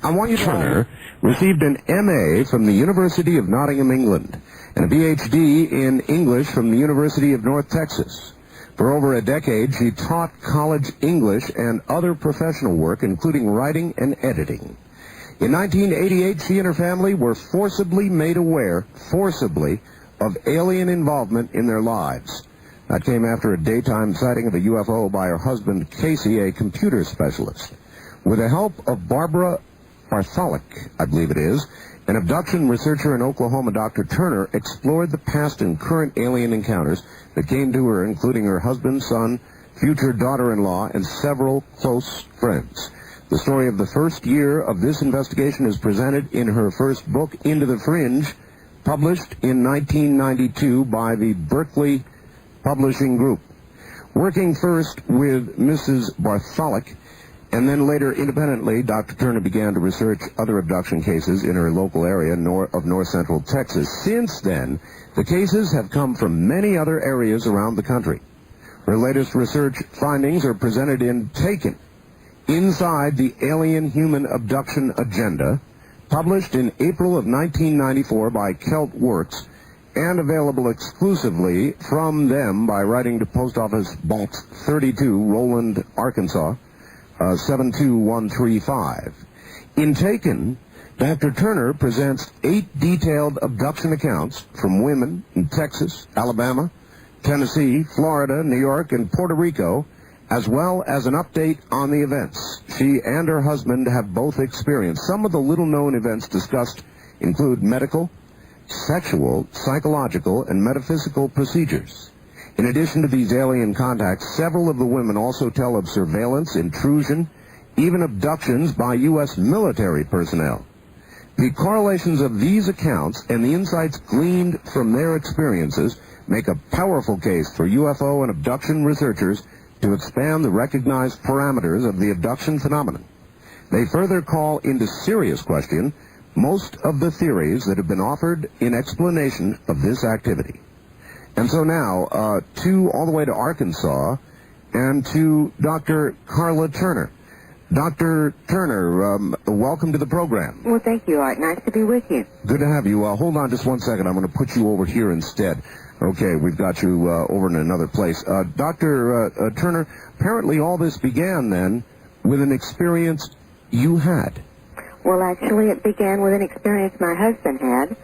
Turner received an M.A. from the University of Nottingham, England, and a Ph.D. in English from the University of North Texas. For over a decade, she taught college English and other professional work, including writing and editing. In 1988, she and her family were forcibly made aware, of alien involvement in their lives. That came after a daytime sighting of a UFO by her husband, Casey, a computer specialist. With the help of Barbara Bartholic, I believe it is, an abduction researcher in Oklahoma, Dr. Turner explored the past and current alien encounters that came to her, including her husband, son, future daughter-in-law, and several close friends. The story of the first year of this investigation is presented in her first book, Into the Fringe, published in 1992 by the Berkeley Publishing Group. Working first with Mrs. Bartholic, and then later independently, Dr. Turner began to research other abduction cases in her local area of north central Texas. Since then, the cases have come from many other areas around the country. Her latest research findings are presented in Taken, Inside the Alien Human Abduction Agenda, published in April of 1994 by Celt Works, and available exclusively from them by writing to Post Office Box 32, Roland, Arkansas, 72135. In Taken, Dr. Turner presents 8 detailed abduction accounts from women in Texas, Alabama, Tennessee, Florida, New York, and Puerto Rico, as well as an update on the events she and her husband have both experienced. Some of the little-known events discussed include medical, sexual, psychological, and metaphysical procedures. In addition to these alien contacts, several of the women also tell of surveillance, intrusion, even abductions by U.S. military personnel. The correlations of these accounts and the insights gleaned from their experiences make a powerful case for UFO and abduction researchers to expand the recognized parameters of the abduction phenomenon. They further call into serious question most of the theories that have been offered in explanation of this activity. And so now, all the way to Arkansas, and to Dr. Karla Turner. Dr. Turner, welcome to the program. Well, thank you, Art. Nice to be with you. Good to have you. Hold on just one second. I'm going to put you over here instead. Okay, we've got you over in another place. Dr. Turner, apparently all this began then with an experience you had. Well, actually, it began with an experience my husband had.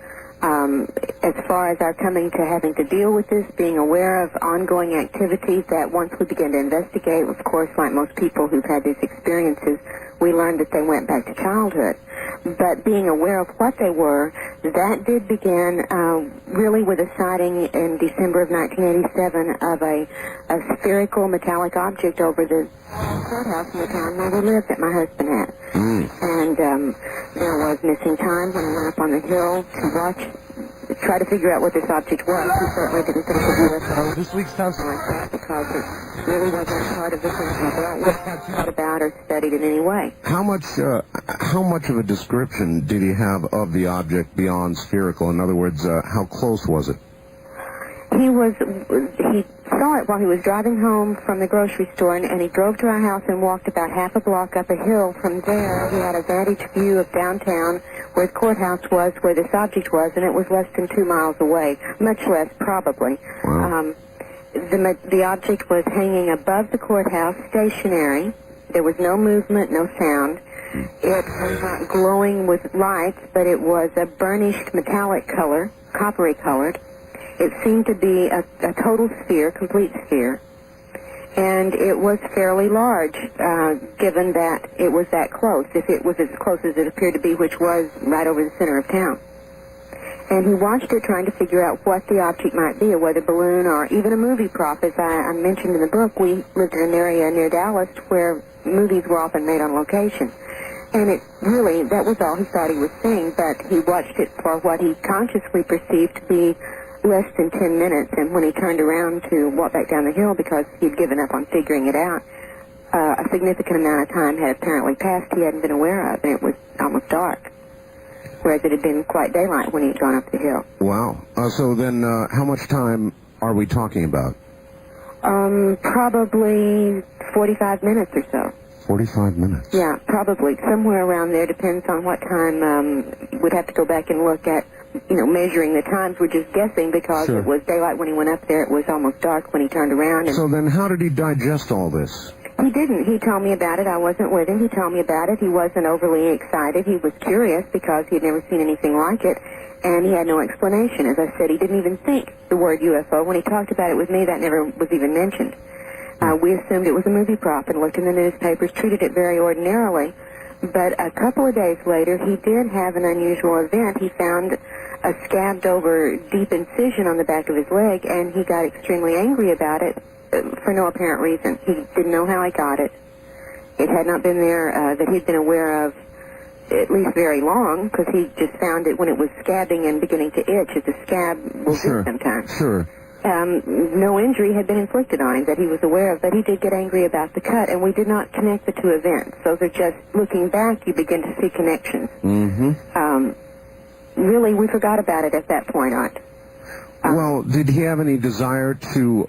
As far as our coming to having to deal with this, being aware of ongoing activities that once we began to investigate, of course, like most people who've had these experiences, we learned that they went back to childhood. But being aware of what they were, that did begin really with a sighting in December of 1987 of a spherical metallic object over the courthouse in the town where we lived that my husband had. And there was missing time when I went up on the hill to try to figure out what this object was. We certainly didn't think it was UFO. This week's house Like that, because it really wasn't part of the things we thought about or studied in any way. How much of a description did he have of the object beyond spherical? In other words, how close was it? He saw it while he was driving home from the grocery store, and he drove to our house and walked about half a block up a hill. From there, he had a vantage view of downtown where the courthouse was, where this object was, and it was less than 2 miles away, much less probably. Wow. The object was hanging above the courthouse, stationary. There was no movement, no sound. It was not glowing with lights, but it was a burnished metallic color, coppery colored. It seemed to be a total sphere, complete sphere, and it was fairly large, given that it was that close, if it was as close as it appeared to be, which was right over the center of town. And he watched it trying to figure out what the object might be, a weather balloon or even a movie prop. As I mentioned in the book, we lived in an area near Dallas where movies were often made on location. And it really, that was all he thought he was seeing, but he watched it for what he consciously perceived to be less than 10 minutes, and when he turned around to walk back down the hill because he'd given up on figuring it out, a significant amount of time had apparently passed he hadn't been aware of, and it was almost dark, whereas it had been quite daylight when he had gone up the hill. Wow. So then how much time are we talking about? Probably 45 minutes or so. 45 minutes. Yeah, probably. Somewhere around there. Depends on what time. We'd have to go back and look at, measuring the times. We're just guessing because Sure. it was daylight when he went up there. It was almost dark when he turned around. And So then how did he digest all this? he didn't. He told me about it. I wasn't with him. He told me about it. He wasn't overly excited. He was curious because he had never seen anything like it, and he had no explanation. As I said, he didn't even think the word UFO. When he talked about it with me, that never was even mentioned. We assumed it was a movie prop and looked in the newspapers, treated it very ordinarily. But a couple of days later, he did have an unusual event. He found a scabbed-over deep incision on the back of his leg, and he got extremely angry about it for no apparent reason. He didn't know how he got it. It had not been there that he'd been aware of at least very long, because he just found it when it was scabbing and beginning to itch, as a scab will do sometimes. Sure. No injury had been inflicted on him that he was aware of, but he did get angry about the cut, and we did not connect the two events. Those are just, looking back, you begin to see connections. Mm-hmm. Really, we forgot about it at that point, Art. Well, did he have any desire to,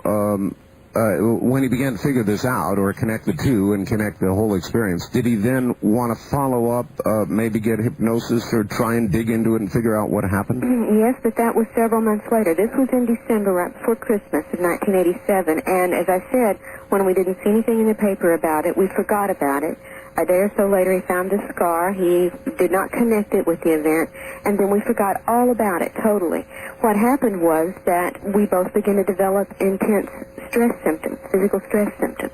when he began to figure this out, or connect the two and connect the whole experience, did he then want to follow up, maybe get hypnosis or try and dig into it and figure out what happened? Yes, but that was several months later. This was in December, right before Christmas of 1987, and as I said, when we didn't see anything in the paper about it, we forgot about it. A day or so later, he found the scar. He did not connect it with the event, and then we forgot all about it, totally. What happened was that we both began to develop intense stress symptoms, physical stress symptoms.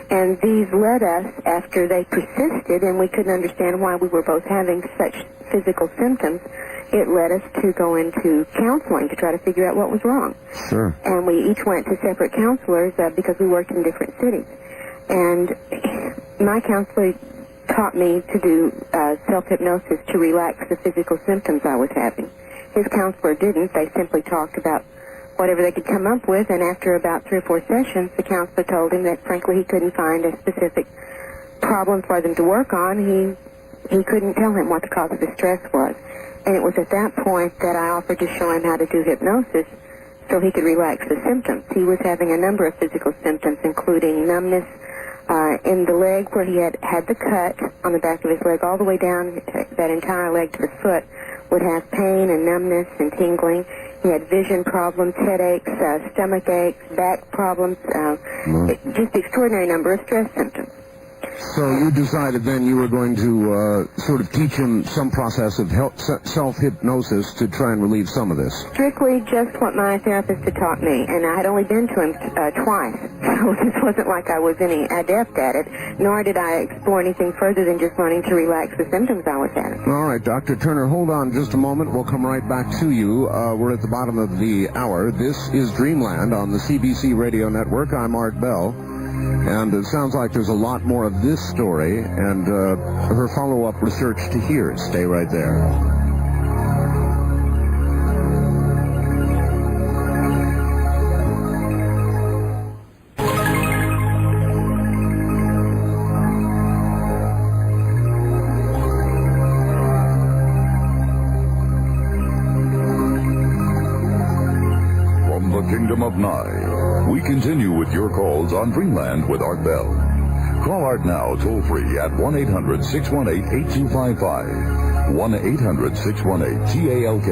And these led us, after they persisted, and we couldn't understand why we were both having such physical symptoms, it led us to go into counseling to try to figure out what was wrong. Sure. And we each went to separate counselors because we worked in different cities. And my counselor taught me to do self-hypnosis to relax the physical symptoms I was having. His counselor didn't. They simply talked about whatever they could come up with, and after about 3 or 4 sessions, the counselor told him that, frankly, he couldn't find a specific problem for them to work on. He couldn't tell him what the cause of the stress was. And it was at that point that I offered to show him how to do hypnosis so he could relax the symptoms. He was having a number of physical symptoms, including numbness in the leg where he had the cut on the back of his leg all the way down that entire leg to the foot, would have pain and numbness and tingling. He had vision problems, headaches, stomach aches, back problems, just extraordinary number of stress symptoms. So you decided then you were going to sort of teach him some process of self-hypnosis to try and relieve some of this. Strictly just what my therapist had taught me, and I had only been to him twice, so this wasn't like I was any adept at it, nor did I explore anything further than just wanting to relax the symptoms I was having. All right, Dr. Turner, hold on just a moment. We'll come right back to you. We're at the bottom of the hour. This is Dreamland on the CBC Radio Network. I'm Art Bell. And it sounds like there's a lot more of this story and her follow-up research to hear. Stay right there. From the Kingdom of Nye, we continue with your calls on Dreamland with Art Bell. Call Art now toll-free at 1-800-618-8255. 1-800-618-TALK.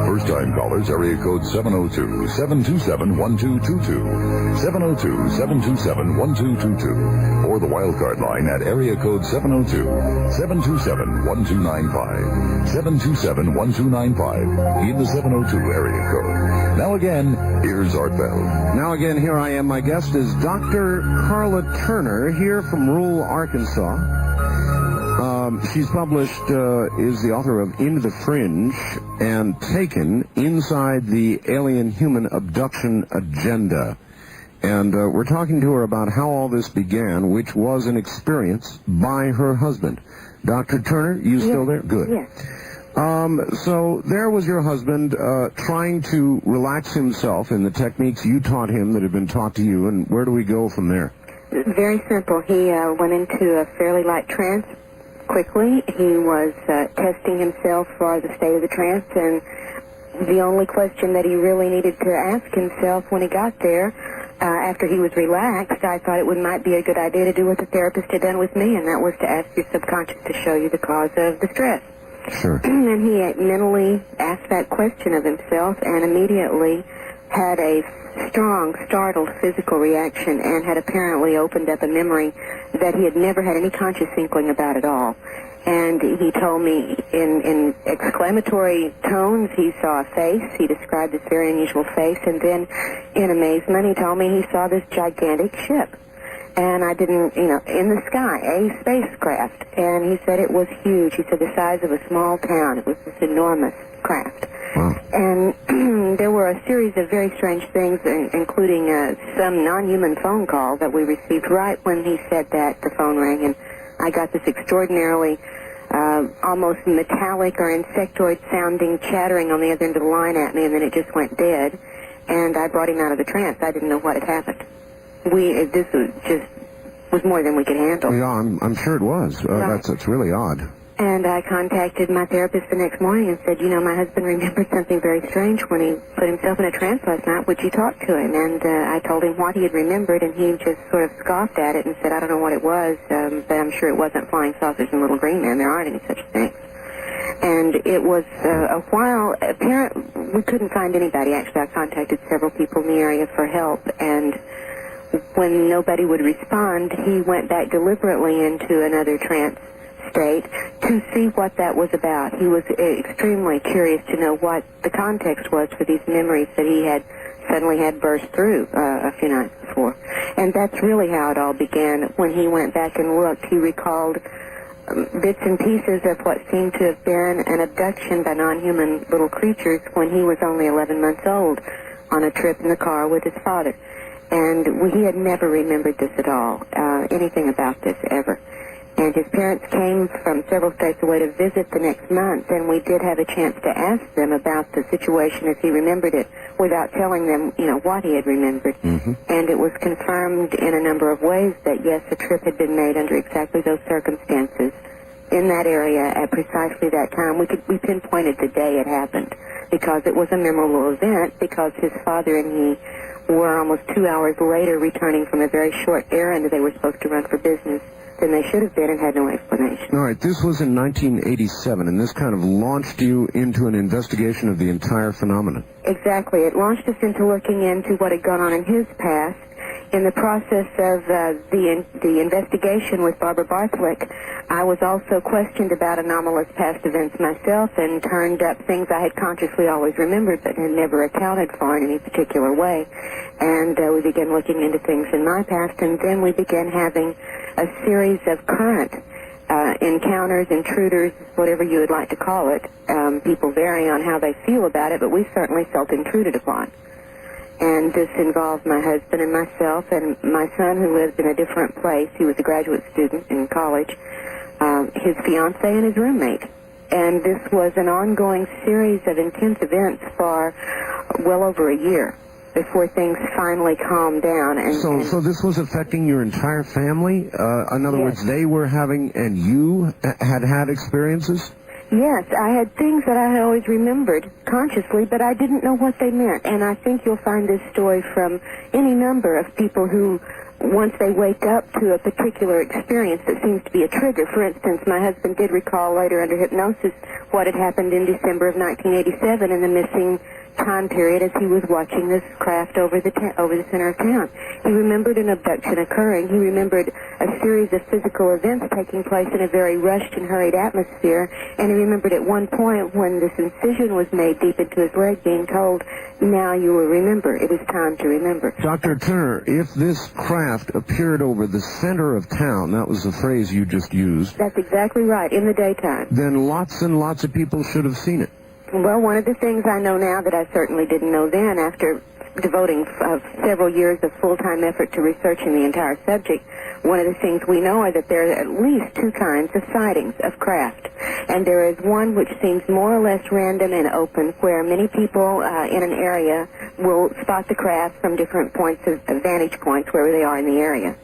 First-time callers, area code 702-727-1222. 702-727-1222. Or the wildcard line at area code 702-727-1295. 727-1295 in the 702 area code. Now again, here's Art Bell. Now again, here I am. My guest is Dr. Karla Turner, here from rural Arkansas. She's published, is the author of Into the Fringe and Taken, Inside the Alien Human Abduction Agenda. And we're talking to her about how all this began, which was an experience by her husband. Dr. Turner, you still there? Good. Yes. So there was your husband trying to relax himself in the techniques you taught him that had been taught to you, and where do we go from there? Very simple. He went into a fairly light trance quickly. He was testing himself for the state of the trance, and the only question that he really needed to ask himself when he got there after he was relaxed, I thought it might be a good idea to do what the therapist had done with me, and that was to ask your subconscious to show you the cause of the stress. Sure. And he mentally asked that question of himself and immediately had a strong, startled physical reaction and had apparently opened up a memory that he had never had any conscious inkling about at all. And he told me in exclamatory tones he saw a face. He described this very unusual face, and then in amazement he told me he saw this gigantic ship. And I didn't, in the sky, a spacecraft. And he said it was huge. He said the size of a small town. It was this enormous craft. Wow. And there were a series of very strange things, including some non-human phone call that we received right when he said that. The phone rang, and I got this extraordinarily almost metallic or insectoid-sounding chattering on the other end of the line at me, and then it just went dead. And I brought him out of the trance. I didn't know what had happened. This was more than we could handle. Yeah, I'm sure it was. That's really odd. And I contacted my therapist the next morning and said, my husband remembered something very strange when he put himself in a trance last night. Would you talk to him? And I told him what he had remembered, and he just sort of scoffed at it and said, I don't know what it was, but I'm sure it wasn't flying saucers and little green men. There aren't any such things. And it was a while, we couldn't find anybody. Actually, I contacted several people in the area for help, and when nobody would respond, he went back deliberately into another trance state to see what that was about. He was extremely curious to know what the context was for these memories that he had suddenly had burst through a few nights before. And that's really how it all began. When he went back and looked, he recalled bits and pieces of what seemed to have been an abduction by non-human little creatures when he was only 11 months old on a trip in the car with his father. And he had never remembered this at all, anything about this ever. And his parents came from several states away to visit the next month, and we did have a chance to ask them about the situation as he remembered it without telling them, what he had remembered. Mm-hmm. And it was confirmed in a number of ways that, yes, a trip had been made under exactly those circumstances in that area at precisely that time. We pinpointed the day it happened because it was a memorable event, because his father and he were almost 2 hours later returning from a very short errand they were supposed to run for business than they should have been and had no explanation. All right, this was in 1987, and this kind of launched you into an investigation of the entire phenomenon. Exactly. It launched us into looking into what had gone on in his past. In the process of the investigation with Barbara Barthlick, I was also questioned about anomalous past events myself and turned up things I had consciously always remembered but had never accounted for in any particular way. And we began looking into things in my past, and then we began having a series of current encounters, intruders, whatever you would like to call it. People vary on how they feel about it, but we certainly felt intruded upon. And this involved my husband and myself and my son, who lived in a different place. He was a graduate student in college, his fiancée and his roommate. And this was an ongoing series of intense events for well over a year before things finally calmed down. And so this was affecting your entire family? In other words, they were having, and you had experiences? Yes, I had things that I had always remembered consciously, but I didn't know what they meant. And I think you'll find this story from any number of people who, once they wake up to a particular experience that seems to be a trigger. For instance, my husband did recall later under hypnosis what had happened in December of 1987 in the missing time period as he was watching this craft over the center of town. He remembered an abduction occurring. He remembered a series of physical events taking place in a very rushed and hurried atmosphere, and he remembered at one point when this incision was made deep into his leg, being told, now you will remember. It is time to remember. Dr. Turner, if this craft appeared over the center of town, that was the phrase you just used. That's exactly right, in the daytime. Then lots and lots of people should have seen it. Well, one of the things I know now that I certainly didn't know then, after devoting several years of full-time effort to researching the entire subject, one of the things we know are that there are at least two kinds of sightings of craft. And there is one which seems more or less random and open, where many people in an area will spot the craft from different points of vantage points wherever they are in the area.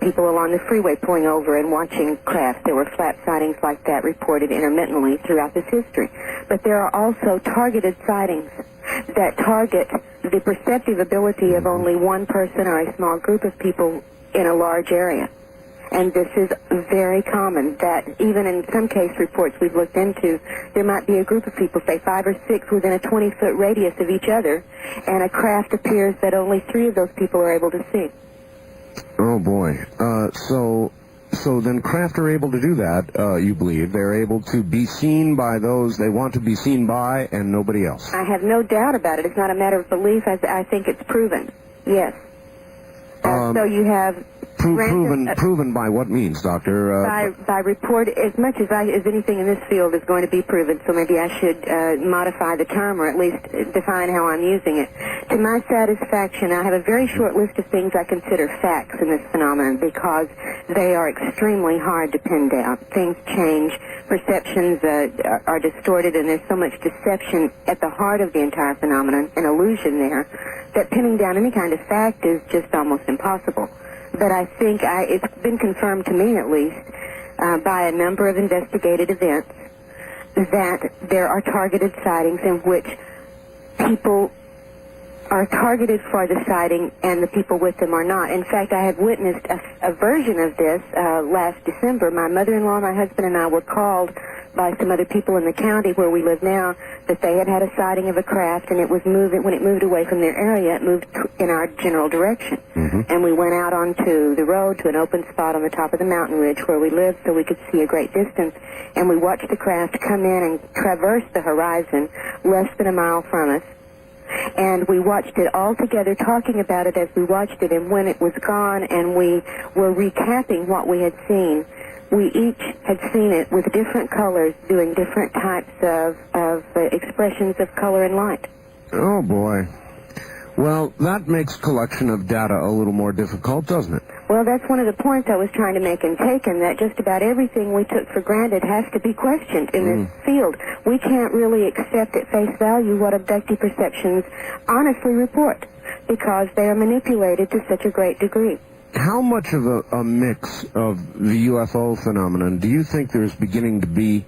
People along the freeway pulling over and watching craft. There were flat sightings like that reported intermittently throughout this history. But there are also targeted sightings that target the perceptive ability of only one person or a small group of people in a large area. And this is very common, that even in some case reports we've looked into, there might be a group of people, say 5 or 6, within a 20-foot radius of each other, and a craft appears that only 3 of those people are able to see. Oh, boy. So then craft are able to do that, you believe. They're able to be seen by those they want to be seen by and nobody else. I have no doubt about it. It's not a matter of belief. I think it's proven. Yes. So you have... Proven by what means, Doctor? By report, as much as anything in this field is going to be proven, so maybe I should modify the term or at least define how I'm using it. To my satisfaction, I have a very short list of things I consider facts in this phenomenon because they are extremely hard to pin down. Things change, perceptions are distorted, and there's so much deception at the heart of the entire phenomenon, an illusion there, that pinning down any kind of fact is just almost impossible. But I think it's been confirmed to me, at least, by a number of investigated events, that there are targeted sightings in which people are targeted for the sighting and the people with them are not. In fact, I have witnessed a version of this last December. My mother-in-law, my husband, and I were called by some other people in the county where we live now that they had had a sighting of a craft, and it was moving. When it moved away from their area, it moved in our general direction. And we went out onto the road to an open spot on the top of the mountain ridge where we lived so we could see a great distance, and we watched the craft come in and traverse the horizon less than a mile from us. And we watched it all together, talking about it as we watched it, and when it was gone and we were recapping what we had seen, we each had seen it with different colors doing different types of expressions of color and light. Oh, boy. Well, that makes collection of data a little more difficult, doesn't it? Well, that's one of the points I was trying to make and taken, that just about everything we took for granted has to be questioned in this field. We can't really accept at face value what abductee perceptions honestly report because they are manipulated to such a great degree. How much of a mix of the UFO phenomenon do you think there's beginning to be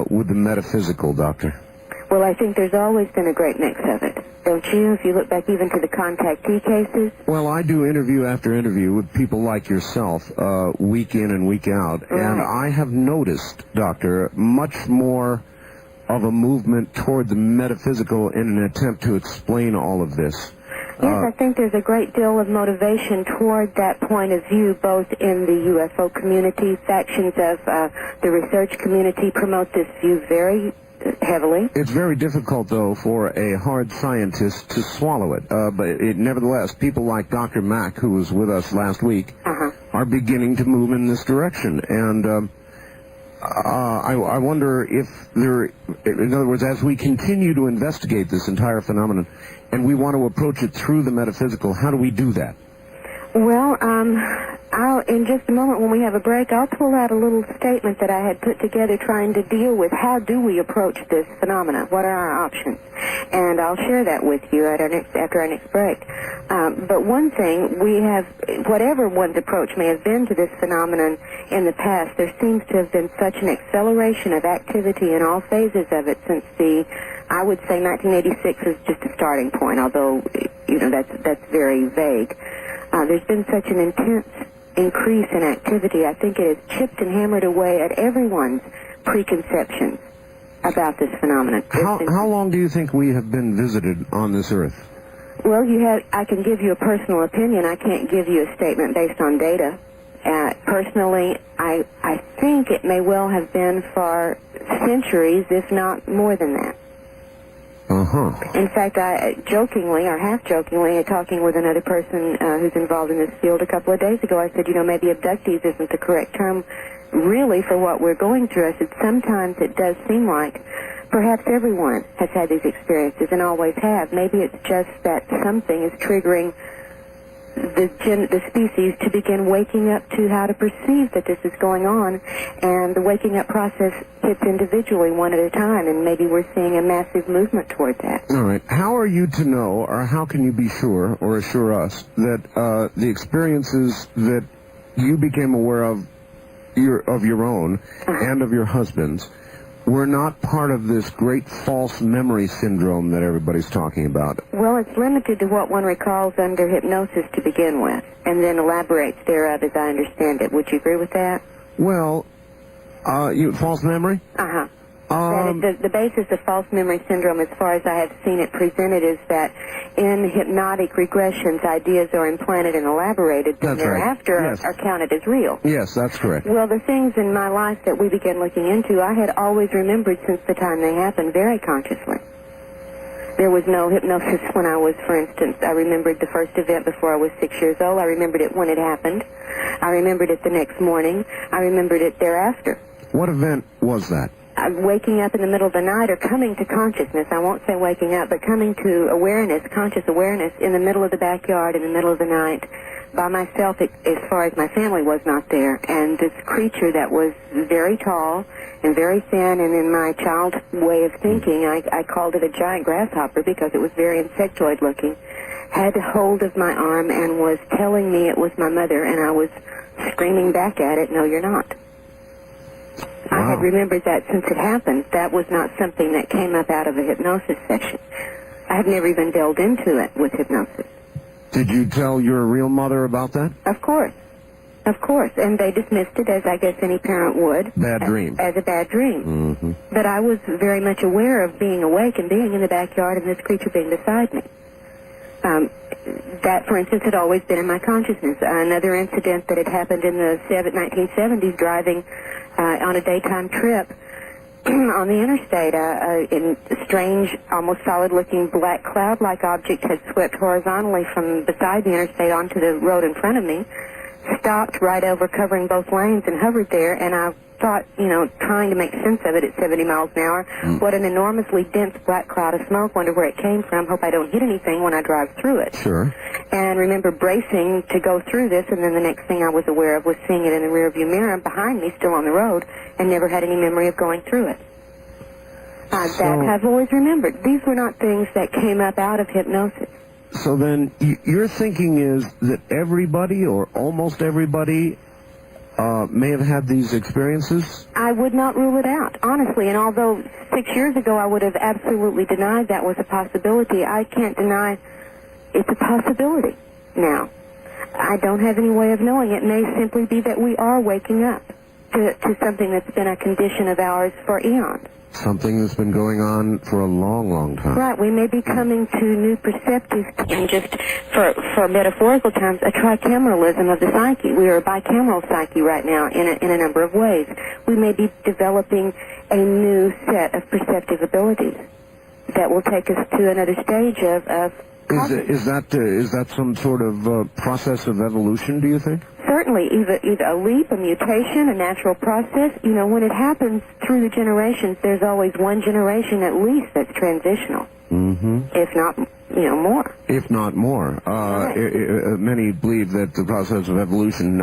with the metaphysical, Doctor? Well, I think there's always been a great mix of it. Don't you? If you look back even to the contactee cases. Well, I do interview after interview with people like yourself, week in and week out. Right. And I have noticed, Doctor, much more of a movement toward the metaphysical in an attempt to explain all of this. Yes, I think there's a great deal of motivation toward that point of view, both in the UFO community. Factions of the research community promote this view very heavily. It's very difficult, though, for a hard scientist to swallow it. But nevertheless, people like Dr. Mack, who was with us last week, are beginning to move in this direction. And I wonder if in other words, as we continue to investigate this entire phenomenon, and we want to approach it through the metaphysical, how do we do that? Well, in just a moment when we have a break, I'll pull out a little statement that I had put together trying to deal with how do we approach this phenomena, what are our options, and I'll share that with you after our next break. But one thing, we have, whatever one's approach may have been to this phenomenon in the past, there seems to have been such an acceleration of activity in all phases of it since I would say 1986 is just a starting point, although, that's very vague. There's been such an intense increase in activity. I think it has chipped and hammered away at everyone's preconceptions about this phenomenon. How long do you think we have been visited on this earth? Well, I can give you a personal opinion. I can't give you a statement based on data. Personally, I think it may well have been for centuries, if not more than that. In fact, I jokingly, or half-jokingly, talking with another person who's involved in this field a couple of days ago, I said, maybe abductees isn't the correct term really for what we're going through. I said, sometimes it does seem like perhaps everyone has had these experiences and always have. Maybe it's just that something is triggering the species to begin waking up to how to perceive that this is going on, and the waking up process hits individually one at a time, and maybe we're seeing a massive movement toward that. All right. How are you to know, or how can you be sure, or assure us, that the experiences that you became aware of your own and of your husband's we're not part of this great false memory syndrome that everybody's talking about. Well, it's limited to what one recalls under hypnosis to begin with, and then elaborates thereof as I understand it. Would you agree with that? Well, false memory? Uh-huh. The basis of false memory syndrome, as far as I have seen it presented, is that in hypnotic regressions, ideas are implanted and elaborated, and thereafter are counted as real. Yes, that's correct. Well, the things in my life that we began looking into, I had always remembered since the time they happened very consciously. There was no hypnosis when I was, for instance, I remembered the first event before I was 6 years old. I remembered it when it happened. I remembered it the next morning. I remembered it thereafter. What event was that? Waking up in the middle of the night, or coming to consciousness. I won't say waking up, but coming to awareness, conscious awareness, in the middle of the backyard in the middle of the night by myself, as far as my family was not there. And this creature that was very tall and very thin, and in my child way of thinking, I called it a giant grasshopper because it was very insectoid looking, had hold of my arm and was telling me it was my mother, and I was screaming back at it, "No, you're not." Wow. I had remembered that since it happened. That was not something that came up out of a hypnosis session. I had never even delved into it with hypnosis. Did you tell your real mother about that? Of course. Of course. And they dismissed it, as I guess any parent would. Bad dream. As a bad dream. Mm-hmm. But I was very much aware of being awake and being in the backyard and this creature being beside me. That, for instance, had always been in my consciousness. Another incident that had happened in the 1970s, driving on a daytime trip on the interstate, a strange, almost solid-looking black cloud-like object had swept horizontally from beside the interstate onto the road in front of me, stopped right over, covering both lanes, and hovered there, and I thought, trying to make sense of it at 70 miles an hour, what an enormously dense black cloud of smoke, wonder where it came from, hope I don't hit anything when I drive through it. Sure. And remember bracing to go through this, and then the next thing I was aware of was seeing it in the rearview mirror behind me, still on the road, and never had any memory of going through it. That I've always remembered. These were not things that came up out of hypnosis. So then your thinking is that everybody, or almost everybody, may have had these experiences? I would not rule it out, honestly. And although 6 years ago I would have absolutely denied that was a possibility, I can't deny it's a possibility now. I don't have any way of knowing. It may simply be that we are waking up to something that's been a condition of ours for eons. Something that's been going on for a long, long time. Right. We may be coming to new perceptive, and just for metaphorical terms, a tricameralism of the psyche. We are a bicameral psyche right now in a number of ways. We may be developing a new set of perceptive abilities that will take us to another stage of Is that some sort of process of evolution, do you think? Certainly, either a leap, a mutation, a natural process. When it happens through the generations, there's always one generation at least that's transitional. Mm-hmm. If not, more. If not more. Many believe that the process of evolution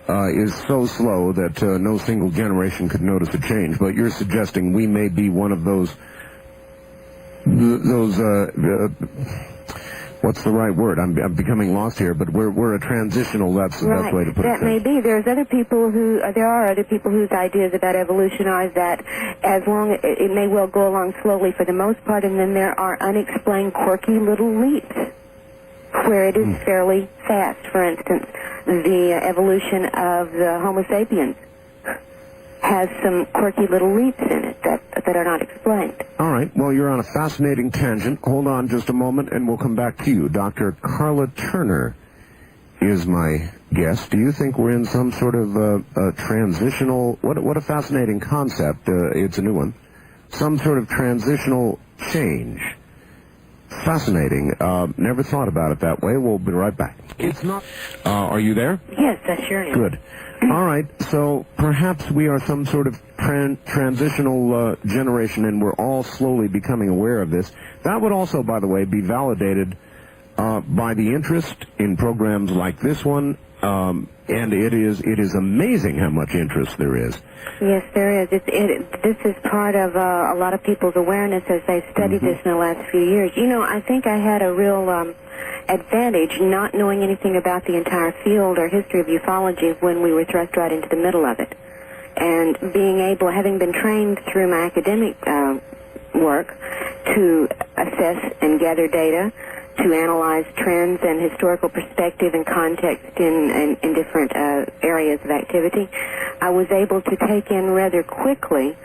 is so slow that no single generation could notice a change. But you're suggesting we may be one of those what's the right word? I'm becoming lost here, but we're a transitional. That's the best way to put it. That may be. There are other people whose ideas about evolution are that as long it may well go along slowly for the most part, and then there are unexplained, quirky little leaps where it is fairly fast. For instance, the evolution of the Homo sapiens has some quirky little leaps in it that are not explained. All right. Well, you're on a fascinating tangent. Hold on just a moment, and we'll come back to you. Dr. Karla Turner is my guest. Do you think we're in some sort of a transitional... What a fascinating concept. It's a new one. Some sort of transitional change. Fascinating. Never thought about it that way. We'll be right back. It's not... are you there? Yes, I sure am. Good. All right, so perhaps we are some sort of transitional generation, and we're all slowly becoming aware of this. That would also, by the way, be validated by the interest in programs like this one, and it is amazing how much interest there is. Yes, there is. This is part of a lot of people's awareness as they studied this in the last few years. I think I had a real advantage not knowing anything about the entire field or history of ufology when we were thrust right into the middle of it. and having been trained through my academic work to assess and gather data, to analyze trends and historical perspective and context in different areas of activity, I was able to take in rather quickly,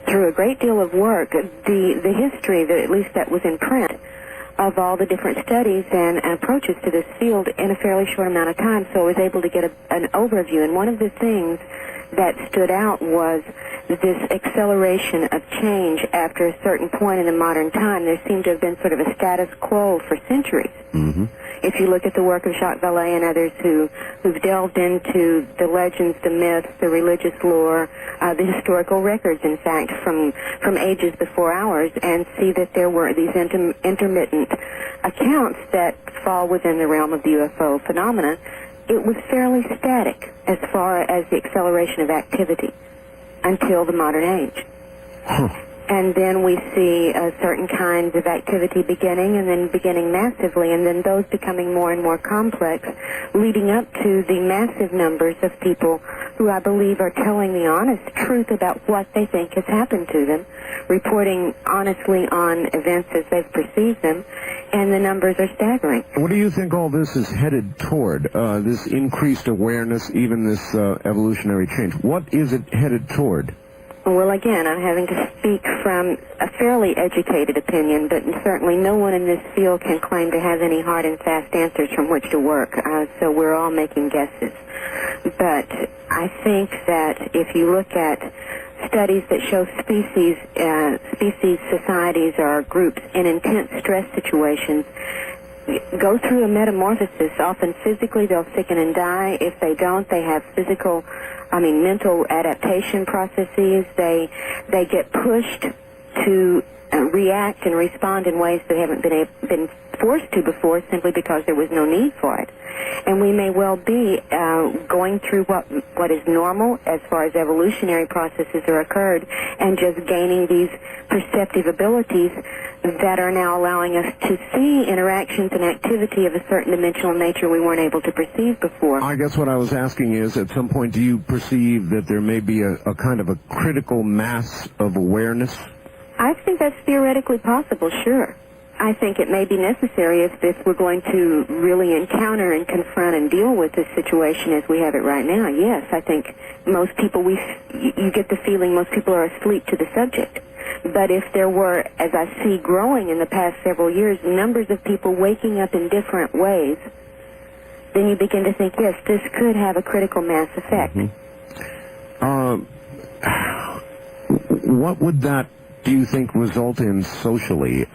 through a great deal of work, the history, at least that was in print, of all the different studies and approaches to this field in a fairly short amount of time. So I was able to get an overview. And one of the things that stood out was this acceleration of change after a certain point in the modern time. There seemed to have been sort of a status quo for centuries. Mm-hmm. If you look at the work of Jacques Vallée and others who've delved into the legends, the myths, the religious lore, the historical records, in fact, from ages before ours, and see that there were these intermittent accounts that fall within the realm of the UFO phenomena, it was fairly static as far as the acceleration of activity until the modern age. And then we see certain kinds of activity beginning, and then beginning massively, and then those becoming more and more complex, leading up to the massive numbers of people who I believe are telling the honest truth about what they think has happened to them, reporting honestly on events as they've perceived them, and the numbers are staggering. What do you think all this is headed toward, this increased awareness, even this evolutionary change? What is it headed toward? Well, again, I'm having to speak from a fairly educated opinion, but certainly no one in this field can claim to have any hard and fast answers from which to work, so we're all making guesses. But I think that if you look at studies that show species societies or groups in intense stress situations go through a metamorphosis. Often physically they'll sicken and die. If they don't, they have mental adaptation processes. They get pushed to react and respond in ways that haven't been forced to before, simply because there was no need for it. And we may well be going through what is normal as far as evolutionary processes are occurred, and just gaining these perceptive abilities that are now allowing us to see interactions and activity of a certain dimensional nature we weren't able to perceive before. I guess what I was asking is, at some point, do you perceive that there may be a kind of a critical mass of awareness? I think that's theoretically possible, sure. I think it may be necessary if we're going to really encounter and confront and deal with this situation as we have it right now. Yes, I think most people, you get the feeling most people are asleep to the subject. But if there were, as I see growing in the past several years, numbers of people waking up in different ways, then you begin to think, yes, this could have a critical mass effect. Mm-hmm. What would that, do you think, result in socially?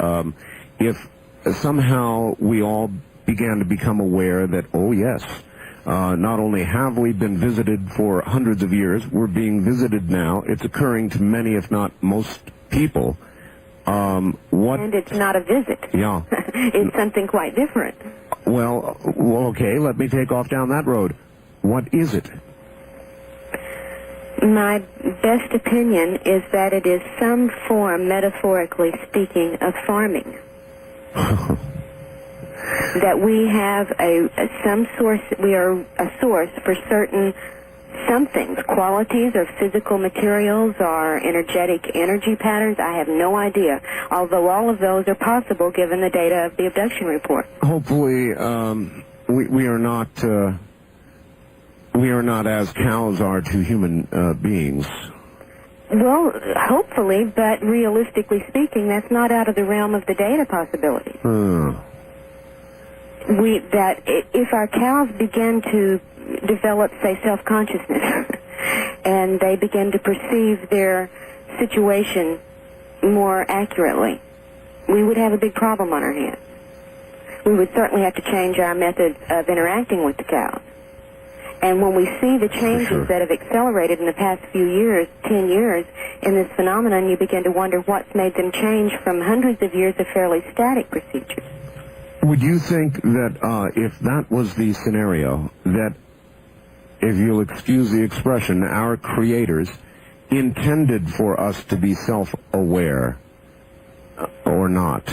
If somehow we all began to become aware that, oh yes, not only have we been visited for hundreds of years, we're being visited now. It's occurring to many, if not most people. And it's not a visit. Yeah. It's something quite different. Well, okay, let me take off down that road. What is it? My best opinion is that it is some form, metaphorically speaking, of farming. That we have some source, we are a source for certain somethings, qualities or physical materials or energetic energy patterns. I have no idea, although all of those are possible given the data of the abduction report. Hopefully, we are not as cows are to human beings. Well, hopefully, but realistically speaking, that's not out of the realm of the data possibilities. That if our cows begin to develop, say, self-consciousness, and they begin to perceive their situation more accurately, we would have a big problem on our hands. We would certainly have to change our method of interacting with the cows. And when we see the changes that have accelerated in the past few years, 10 years, in this phenomenon, you begin to wonder what's made them change from hundreds of years of fairly static procedures. Would you think that if that was the scenario, that, if you'll excuse the expression, our creators intended for us to be self-aware or not?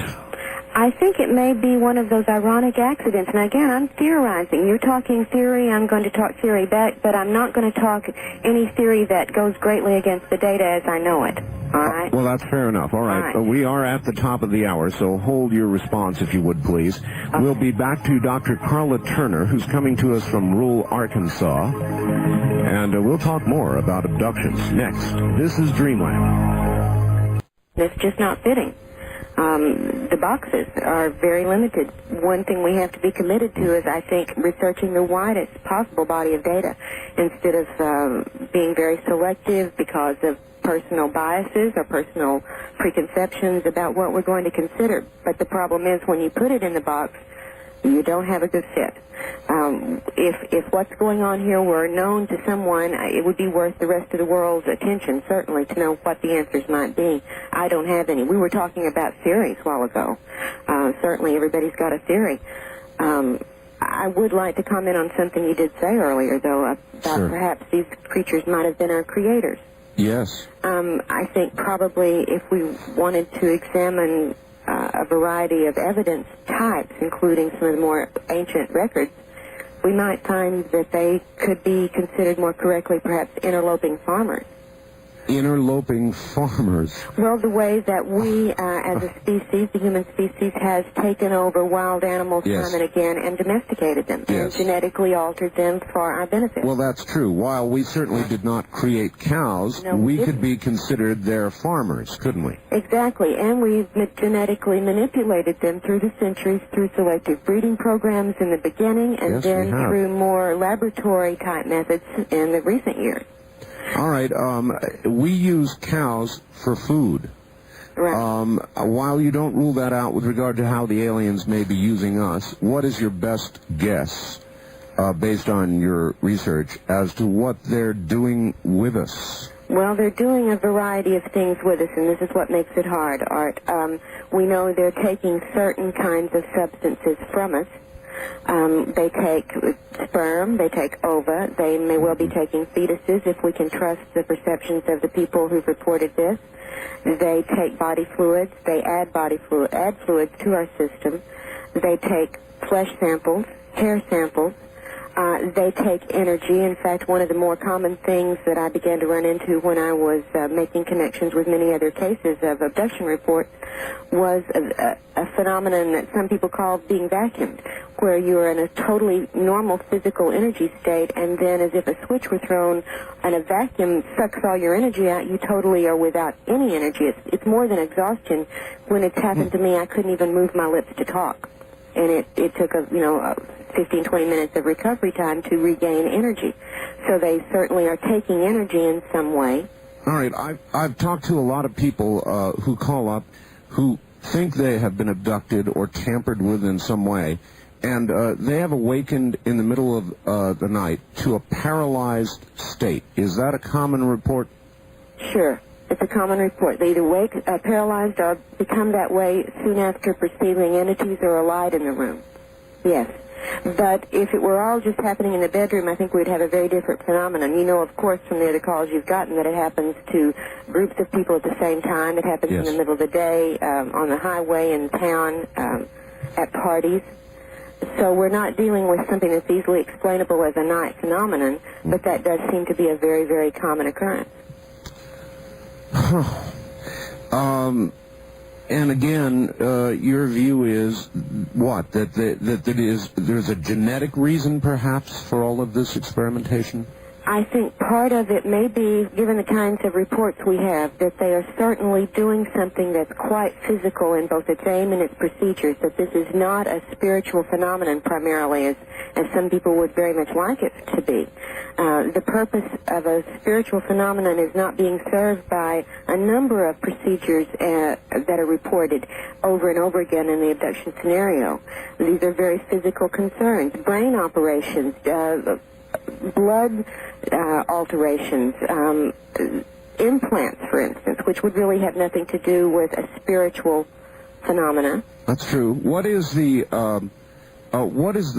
I think it may be one of those ironic accidents. And again, I'm theorizing. You're talking theory, I'm going to talk theory back, but I'm not going to talk any theory that goes greatly against the data as I know it. All right? Well, that's fair enough. All right. We are at the top of the hour, so hold your response if you would, please. Okay. We'll be back to Dr. Karla Turner, who's coming to us from rural Arkansas. And we'll talk more about abductions next. This is Dreamland. It's just not fitting. The boxes are very limited. One thing we have to be committed to is, I think, researching the widest possible body of data instead of being very selective because of personal biases or personal preconceptions about what we're going to consider. But the problem is when you put it in the box, you don't have a good fit. If what's going on here were known to someone, it would be worth the rest of the world's attention, certainly, to know what the answers might be. I don't have any. We were talking about theories a while ago. Certainly everybody's got a theory. I would like to comment on something you did say earlier, though, about Sure. perhaps these creatures might have been our creators. Yes. I think probably if we wanted to examine a variety of evidence types, including some of the more ancient records, we might find that they could be considered more correctly perhaps interloping farmers. Interloping farmers. Well, the way that we, as a species, the human species, has taken over wild animals Yes. time and again and domesticated them and Yes. genetically altered them for our benefit. Well, that's true. While we certainly did not create cows, No, we we could didn't. be considered their farmers, couldn't we? Exactly, and we've genetically manipulated them through the centuries through selective breeding programs in the beginning and Yes, we then have. through more laboratory-type methods in the recent years. All right. We use cows for food. Right. While you don't rule that out with regard to how the aliens may be using us, what is your best guess, based on your research, as to what they're doing with us? Well, they're doing a variety of things with us, and this is what makes it hard, Art. We know they're taking certain kinds of substances from us. They take sperm, they take ova, they may well be taking fetuses if we can trust the perceptions of the people who've reported this. They take body fluids, they add fluids to our system. They take flesh samples, hair samples. They take energy. In fact, one of the more common things that I began to run into when I was making connections with many other cases of abduction reports was a phenomenon that some people call being vacuumed, where you're in a totally normal physical energy state, and then as if a switch were thrown and a vacuum sucks all your energy out, you totally are without any energy. It's more than exhaustion. When it's happened to me, I couldn't even move my lips to talk. And it took 15, 20 minutes of recovery time to regain energy. So they certainly are taking energy in some way. All right. I've talked to a lot of people who call up who think they have been abducted or tampered with in some way, and they have awakened in the middle of the night to a paralyzed state. Is that a common report? Sure. It's a common report. They either wake paralyzed or become that way soon after perceiving entities or a light in the room. Yes. But if it were all just happening in the bedroom, I think we'd have a very different phenomenon. You know, of course, from the other calls you've gotten that it happens to groups of people at the same time. It happens Yes. in the middle of the day, on the highway, in town, at parties. So we're not dealing with something that's easily explainable as a night phenomenon, but that does seem to be a very, very common occurrence. And again, your view is what? That there's a genetic reason, perhaps, for all of this experimentation? I think part of it may be, given the kinds of reports we have, that they are certainly doing something that's quite physical in both its aim and its procedures, that this is not a spiritual phenomenon primarily, as some people would very much like it to be. The purpose of a spiritual phenomenon is not being served by a number of procedures that are reported over and over again in the abduction scenario. These are very physical concerns, brain operations, blood alterations, implants, for instance, which would really have nothing to do with a spiritual phenomena. That's true. What is the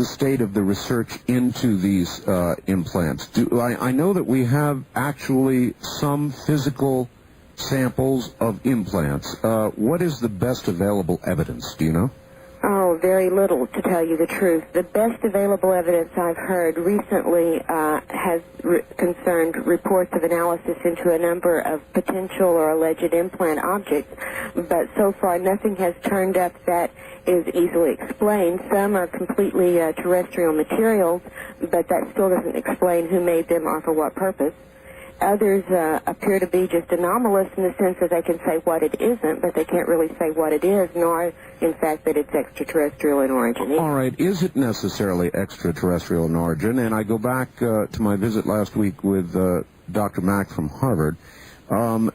state of the research into these implants? I know that we have actually some physical samples of implants. What is the best available evidence? Do you know? very little, to tell you the truth. The best available evidence I've heard recently has concerned reports of analysis into a number of potential or alleged implant objects, but so far nothing has turned up that is easily explained. Some are completely terrestrial materials, but that still doesn't explain who made them or for what purpose. Others appear to be just anomalous in the sense that they can say what it isn't, but they can't really say what it is, nor, in fact, that it's extraterrestrial in origin. All right, is it necessarily extraterrestrial in origin? And I go back to my visit last week with Dr. Mack from Harvard.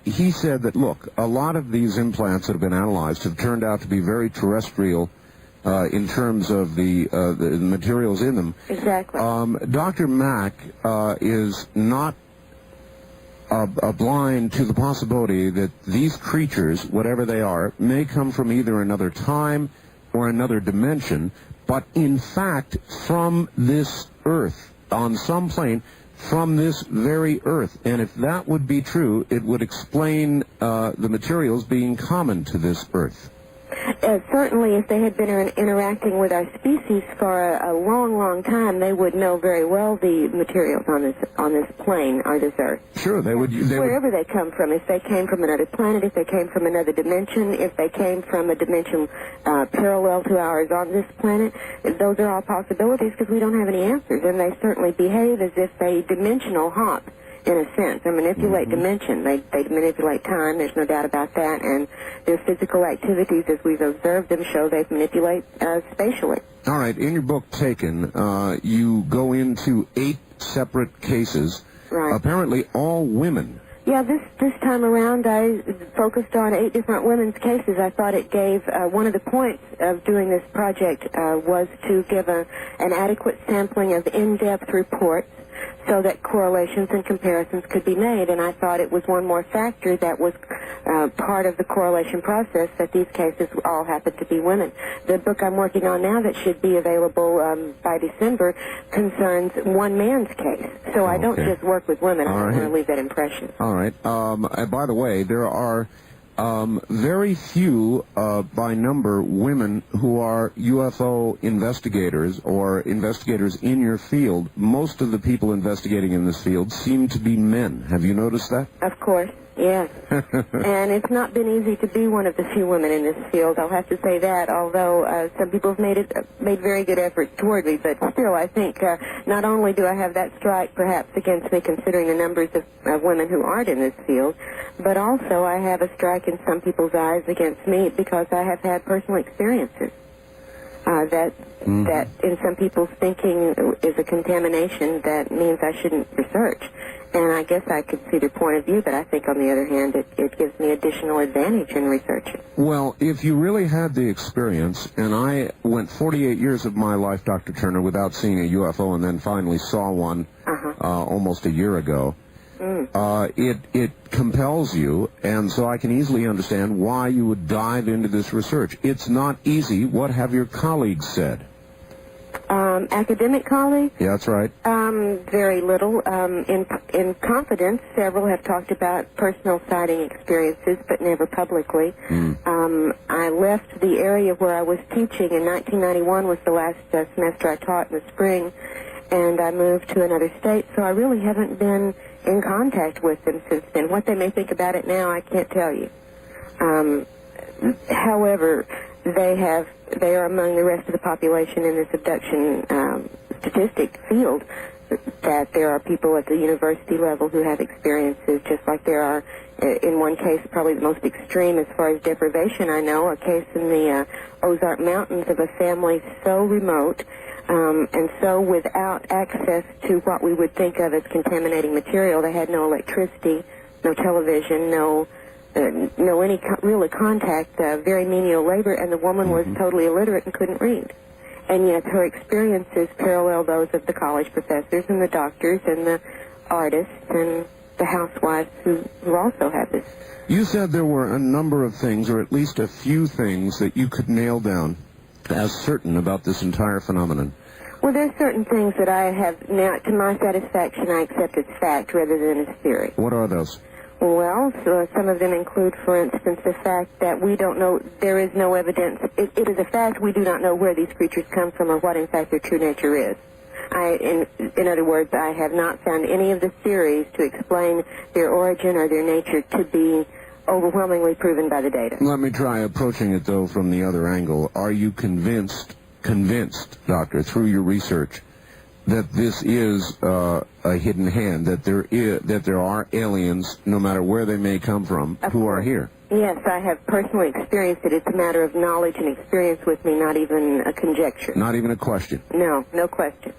He said that, look, a lot of these implants that have been analyzed have turned out to be very terrestrial in terms of the materials in them. Exactly. Dr. Mack is not blind to the possibility that these creatures, whatever they are, may come from either another time or another dimension, but in fact from this Earth, on some plane, from this very Earth. And if that would be true, it would explain the materials being common to this Earth. Certainly, if they had been interacting with our species for a long, long time, they would know very well the materials on this plane, or this Earth. Sure, they would. Wherever they come from, if they came from another planet, if they came from another dimension, if they came from a dimension parallel to ours on this planet, those are all possibilities because we don't have any answers, and they certainly behave as if they dimensional hop. In a sense, they manipulate dimension. They manipulate time. There's no doubt about that. And their physical activities, as we've observed them, show they manipulate spatially. All right. In your book, Taken, you go into 8 separate cases. Right. Apparently, all women. Yeah, this time around, I focused on 8 different women's cases. I thought it gave one of the points of doing this project was to give an adequate sampling of in-depth reports, so that correlations and comparisons could be made. And I thought it was one more factor that was part of the correlation process, that these cases all happen to be women. The book I'm working on now that should be available by December concerns one man's case. So I don't just work with women. I don't want to leave that impression. All right. By the way, there are very few by number women who are UFO investigators or investigators in your field. Most of the people investigating in this field seem to be men. Have you noticed that? Of course, yes. And it's not been easy to be one of the few women in this field, I'll have to say that, although some people have made very good efforts toward me, but still I think not only do I have that strike perhaps against me considering the numbers of women who aren't in this field, but also I have a strike in some people's eyes against me because I have had personal experiences that in some people's thinking is a contamination that means I shouldn't research. And I guess I could see their point of view, but I think, on the other hand, it gives me additional advantage in researching. Well, if you really had the experience, and I went 48 years of my life, Dr. Turner, without seeing a UFO, and then finally saw one almost a year ago, it compels you, and so I can easily understand why you would dive into this research. It's not easy. What have your colleagues said? Academic colleagues? Yeah, that's right. Very little. In confidence, several have talked about personal sighting experiences, but never publicly. I left the area where I was teaching in 1991, was the last semester I taught in the spring, and I moved to another state, so I really haven't been in contact with them since then. What they may think about it now, I can't tell you. However, they are among the rest of the population in this abduction statistic field, that there are people at the university level who have experiences, just like there are, in one case, probably the most extreme as far as deprivation I know, a case in the Ozark Mountains of a family so remote and so without access to what we would think of as contaminating material. They had no electricity, no television, no any really contact, very menial labor, and the woman was totally illiterate and couldn't read. And yet her experiences parallel those of the college professors and the doctors and the artists and the housewives who also have this. You said there were a number of things, or at least a few things, that you could nail down as certain about this entire phenomenon. Well, there's certain things that I have now, to my satisfaction, I accept as fact rather than as theory. What are those? Well, so some of them include, for instance, the fact that we don't know, there is no evidence. It is a fact we do not know where these creatures come from or what, in fact, their true nature is. In other words, I have not found any of the theories to explain their origin or their nature to be overwhelmingly proven by the data. Let me try approaching it, though, from the other angle. Are you convinced, Doctor, through your research, that this is a hidden hand, that there are aliens, no matter where they may come from, who are here? Yes, I have personally experienced it. It's a matter of knowledge and experience with me, not even a conjecture. Not even a question? No question.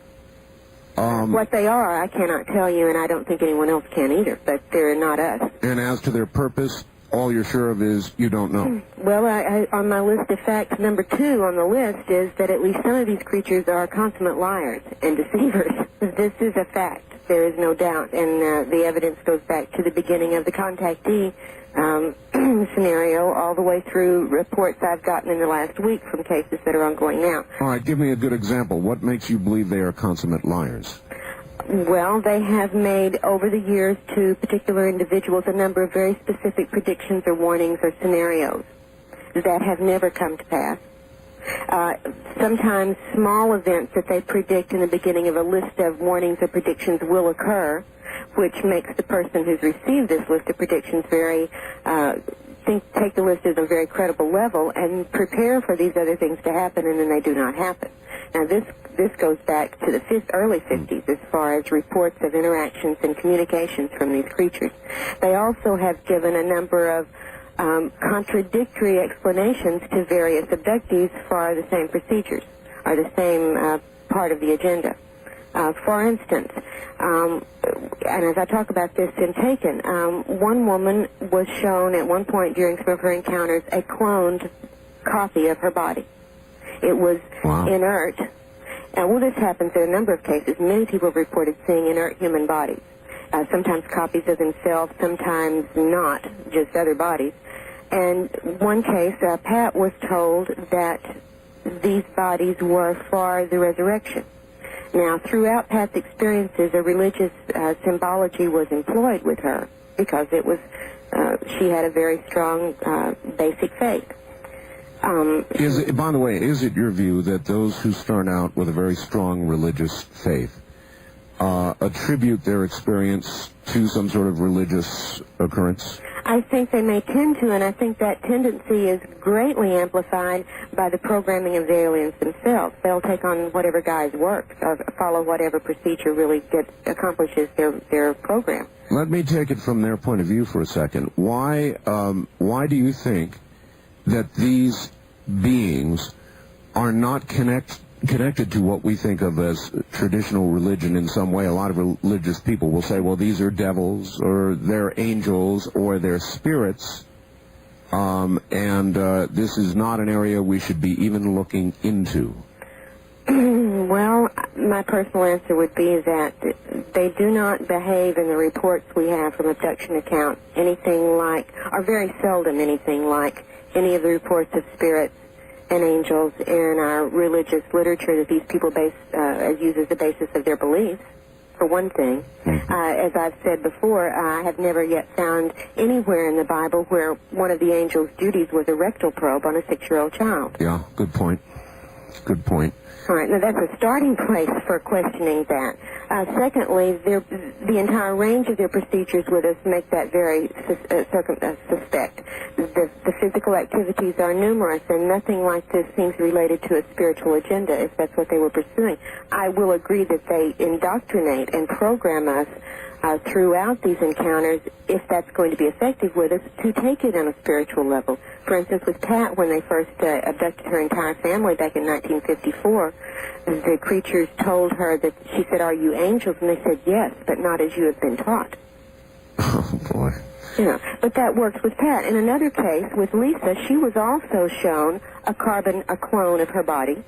What they are, I cannot tell you, and I don't think anyone else can either, but they're not us. And as to their purpose, all you're sure of is you don't know? Well, on my list of facts, number 2 on the list is that at least some of these creatures are consummate liars and deceivers. This is a fact. There is no doubt, and the evidence goes back to the beginning of the contactee scenario all the way through reports I've gotten in the last week from cases that are ongoing now. All right, give me a good example. What makes you believe they are consummate liars? Well, they have made, over the years, to particular individuals, a number of very specific predictions or warnings or scenarios that have never come to pass. Sometimes small events that they predict in the beginning of a list of warnings or predictions will occur, which makes the person who's received this list of predictions take the list at a very credible level and prepare for these other things to happen, and then they do not happen. Now, this goes back to the early 50s as far as reports of interactions and communications from these creatures. They also have given a number of contradictory explanations to various abductees for the same procedures or the same part of the agenda. For instance, and as I talk about this in Taken, one woman was shown at one point during some of her encounters a cloned copy of her body. It was inert. And this happens in a number of cases. Many people have reported seeing inert human bodies. Sometimes copies of themselves, sometimes not, just other bodies. And one case, Pat was told that these bodies were for the resurrection. Now, throughout Pat's experiences, a religious symbology was employed with her because it was she had a very strong basic faith. By the way, is it your view that those who start out with a very strong religious faith attribute their experience to some sort of religious occurrence? I think they may tend to, and I think that tendency is greatly amplified by the programming of the aliens themselves. They'll take on whatever guise works or follow whatever procedure really accomplishes their program. Let me take it from their point of view for a second. Why do you think that these beings are not connected to what we think of as traditional religion in some way? A lot of religious people will say, well, these are devils, or they're angels, or they're spirits, and this is not an area we should be even looking into. Well, my personal answer would be that they do not behave in the reports we have from abduction accounts anything like, or very seldom anything like, any of the reports of spirits and angels in our religious literature that these people use as the basis of their beliefs, for one thing. As I've said before, I have never yet found anywhere in the Bible where one of the angel's duties was a rectal probe on a 6-year-old child. Yeah, good point. Good point. All right, now that's a starting place for questioning that. Secondly, the entire range of their procedures with us make that very suspect. The physical activities are numerous, and nothing like this seems related to a spiritual agenda, if that's what they were pursuing. I will agree that they indoctrinate and program us throughout these encounters, if that's going to be effective with us, to take it on a spiritual level. For instance, with Pat, when they first abducted her entire family back in 1954, the creatures told her that, she said, "Are you angels?" And they said, "Yes, but not as you have been taught." Oh, boy. You know, but that works with Pat. In another case, with Lisa, she was also shown a clone of her body.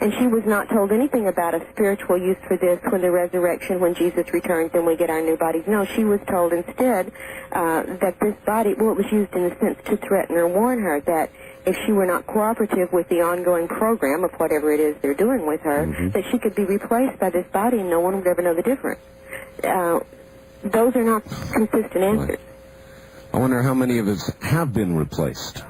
And she was not told anything about a spiritual use for this when the resurrection, when Jesus returns and we get our new bodies. No, she was told instead that this body, it was used in a sense to threaten or warn her that if she were not cooperative with the ongoing program of whatever it is they're doing with her, that she could be replaced by this body and no one would ever know the difference. Those are not consistent answers. I wonder how many of us have been replaced.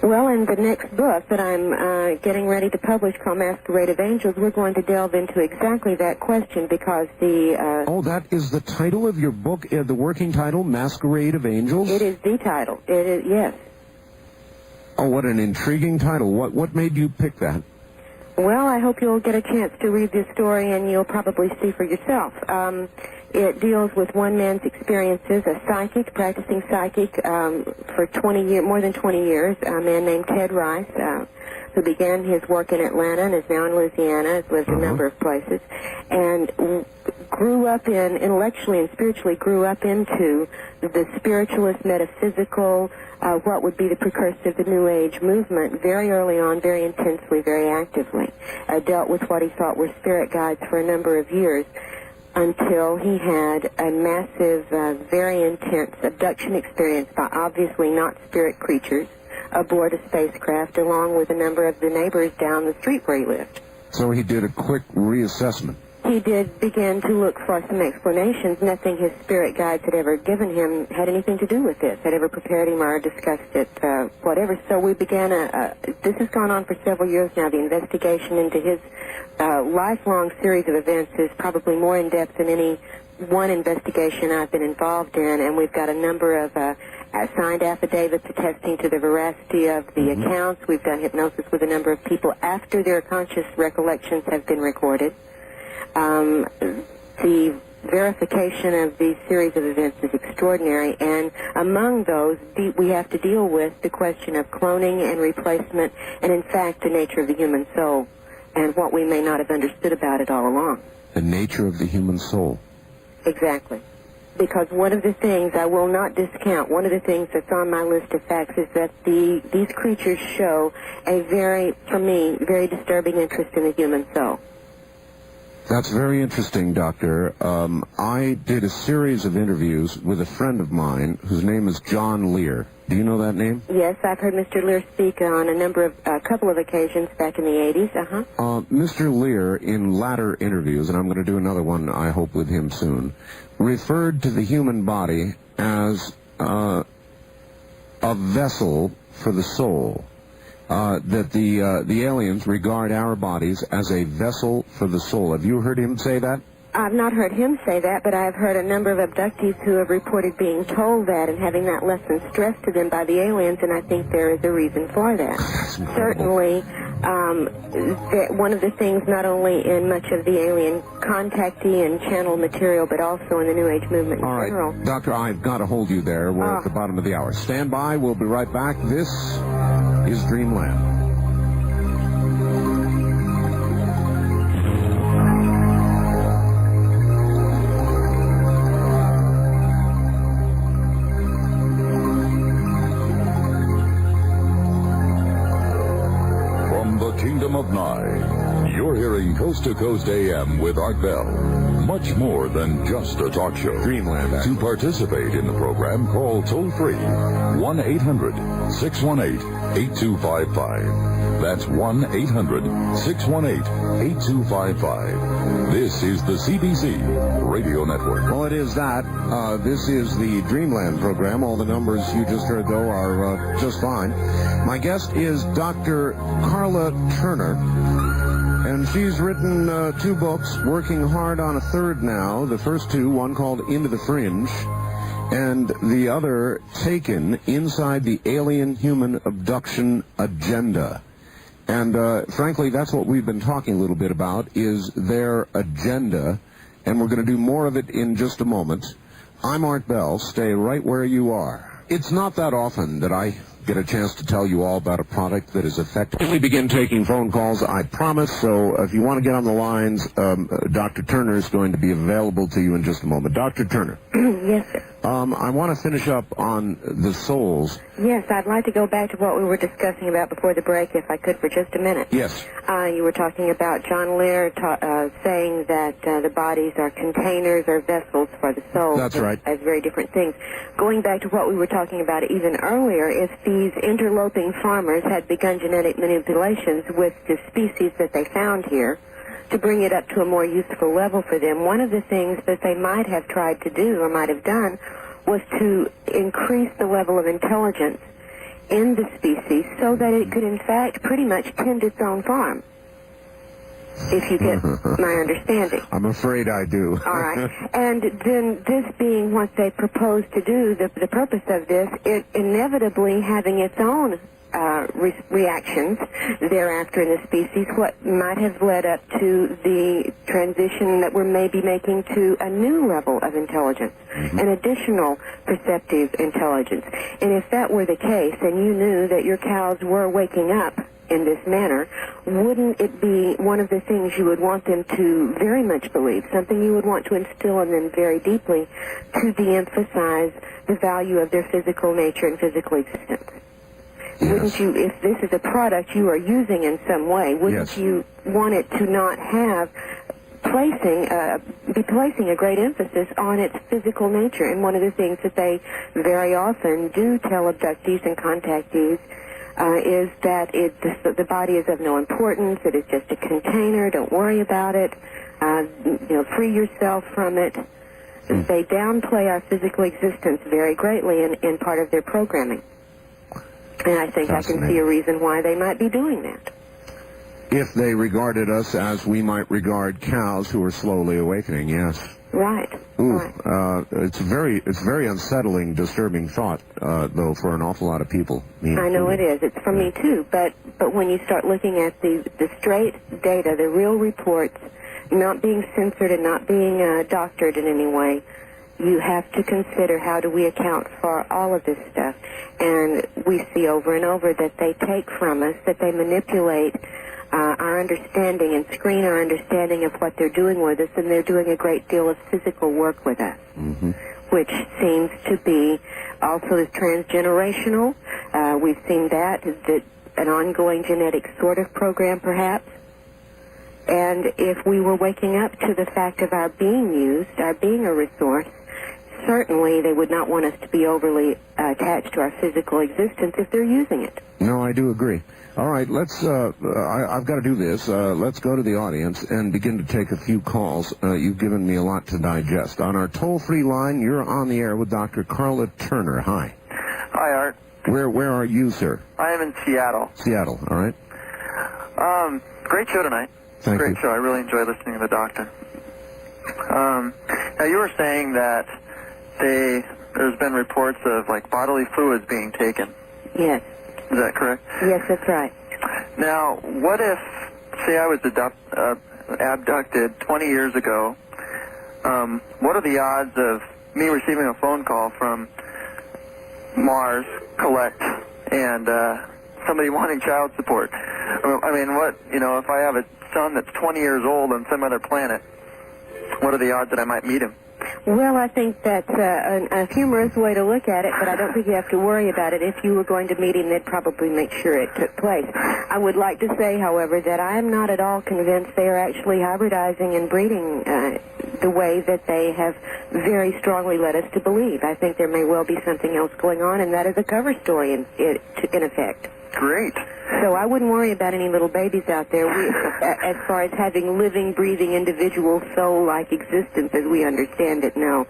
Well, in the next book that I'm getting ready to publish called Masquerade of Angels, we're going to delve into exactly that question because the... Oh, that is the title of your book, the working title, Masquerade of Angels? It is the title. It is, yes. Oh, what an intriguing title. What made you pick that? Well, I hope you'll get a chance to read this story and you'll probably see for yourself. It deals with one man's experiences, a psychic, practicing psychic for more than 20 years, a man named Ted Rice, who began his work in Atlanta and is now in Louisiana, has lived a number of places, and grew up intellectually and spiritually grew up into the spiritualist, metaphysical, what would be the precursor of the New Age movement very early on, very intensely, very actively. Dealt with what he thought were spirit guides for a number of years until he had a massive, very intense abduction experience by obviously not spirit creatures aboard a spacecraft along with a number of the neighbors down the street where he lived. So he did a quick reassessment. He did begin to look for some explanations. Nothing his spirit guides had ever given him had anything to do with this, had ever prepared him or discussed it, whatever. So we began this has gone on for several years now. The investigation into his lifelong series of events is probably more in-depth than any one investigation I've been involved in, and we've got a number of signed affidavits attesting to the veracity of the accounts. We've done hypnosis with a number of people after their conscious recollections have been recorded. The verification of these series of events is extraordinary, and among those, we have to deal with the question of cloning and replacement, and in fact, the nature of the human soul, and what we may not have understood about it all along. The nature of the human soul. Exactly. Because one of the things I will not discount, one of the things that's on my list of facts is that these creatures show a for me, very disturbing interest in the human soul. That's very interesting, Doctor. I did a series of interviews with a friend of mine whose name is John Lear. Do you know that name? Yes, I've heard Mr. Lear speak on a couple of occasions back in the 80s. Mr. Lear, in latter interviews, and I'm going to do another one, I hope, with him soon, referred to the human body as a vessel for the soul. That the aliens regard our bodies as a vessel for the soul. Have you heard him say that? I've not heard him say that, but I've heard a number of abductees who have reported being told that and having that lesson stressed to them by the aliens, and I think there is a reason for that. Certainly, one of the things not only in much of the alien contactee and channel material, but also in the New Age movement in general. All right, Doctor, I've got to hold you there. We're at the bottom of the hour. Stand by. We'll be right back. This is Dreamland. Kingdom of Nye. You're hearing Coast to Coast AM with Art Bell. Much more than just a talk show. Dreamland. To participate in the program, call toll-free 1-800-618-8255. That's 1-800-618-8255. This is the CBC Radio Network. Well, it is that. This is the Dreamland program. All the numbers you just heard, though, are just fine. My guest is Dr. Karla Turner, and she's written 2 books, working hard on a third now. The first 2, one called Into the Fringe, and the other, Taken, Inside the Alien Human Abduction Agenda. And frankly, that's what we've been talking a little bit about, is their agenda, and we're going to do more of it in just a moment. I'm Art Bell. Stay right where you are. It's not that often that I get a chance to tell you all about a product that is effective. We begin taking phone calls, I promise, so if you want to get on the lines, Dr. Turner is going to be available to you in just a moment. Dr. Turner. Yes, sir. I want to finish up on the souls. Yes, I'd like to go back to what we were discussing about before the break, if I could, for just a minute. Yes. You were talking about John Lear saying that the bodies are containers or vessels for the soul. That's right. As very different things. Going back to what we were talking about even earlier, if these interloping farmers had begun genetic manipulations with the species that they found here, to bring it up to a more useful level for them, one of the things that they might have tried to do or might have done was to increase the level of intelligence in the species so that it could, in fact, pretty much tend its own farm. If you get my understanding. I'm afraid I do. All right. And then this being what they propose to do, the purpose of this, it inevitably having its own reactions thereafter in the species, what might have led up to the transition that we're maybe making to a new level of intelligence, an additional perceptive intelligence. And if that were the case, and you knew that your cows were waking up in this manner, wouldn't it be one of the things you would want them to very much believe, something you would want to instill in them very deeply, to de-emphasize the value of their physical nature and physical existence? Yes. Wouldn't you, if this is a product you are using in some way, wouldn't you want it to not have be placing a great emphasis on its physical nature? And one of the things that they very often do tell abductees and contactees is that the body is of no importance, it is just a container, don't worry about it, free yourself from it. They downplay our physical existence very greatly in part of their programming. And I think I can see a reason why they might be doing that. If they regarded us as we might regard cows who are slowly awakening, yes. Right. Ooh, right. It's very unsettling, disturbing thought, though, for an awful lot of people. I know it is. It's for me too. But when you start looking at the straight data, the real reports, not being censored and not being doctored in any way, you have to consider how do we account for all of this stuff. And we see over and over that they take from us, that they manipulate our understanding and screen our understanding of what they're doing with us, and they're doing a great deal of physical work with us, which seems to be also transgenerational. We've seen that an ongoing genetic sort of program, perhaps. And if we were waking up to the fact of our being used, our being a resource, certainly they would not want us to be overly attached to our physical existence if they're using it. No, I do agree. All right, let's, I've got to do this. Let's go to the audience and begin to take a few calls. You've given me a lot to digest. On our toll-free line, you're on the air with Dr. Karla Turner. Hi. Hi, Art. Where are you, sir? I am in Seattle. Seattle, all right. Great show tonight. Thank you. Great show. I really enjoy listening to the doctor. Now, you were saying that there's been reports of, bodily fluids being taken. Yes. Is that correct? Yes, that's right. Now, what if, say I was abducted 20 years ago, what are the odds of me receiving a phone call from Mars, collect, and somebody wanting child support? I mean, if I have a son that's 20 years old on some other planet, what are the odds that I might meet him? Well, I think that's a humorous way to look at it, but I don't think you have to worry about it. If you were going to meet him, they'd probably make sure it took place. I would like to say, however, that I am not at all convinced they are actually hybridizing and breeding the way that they have very strongly led us to believe. I think there may well be something else going on, and that is a cover story in effect. Great. So I wouldn't worry about any little babies out there. As far as having living, breathing, individual soul-like existence as we understand it, no.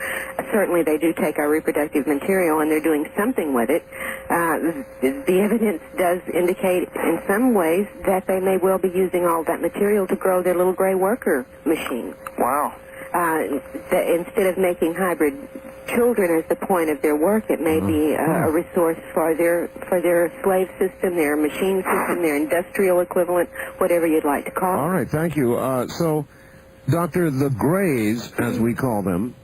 Certainly they do take our reproductive material and they're doing something with it. The evidence does indicate in some ways that they may well be using all that material to grow their little gray worker machine. Wow. Instead of making hybrid children as the point of their work, it may be a resource for their slave system, their machine system, their industrial equivalent, whatever you'd like to call it. All right, thank you. So, Doctor, the Greys, as we call them,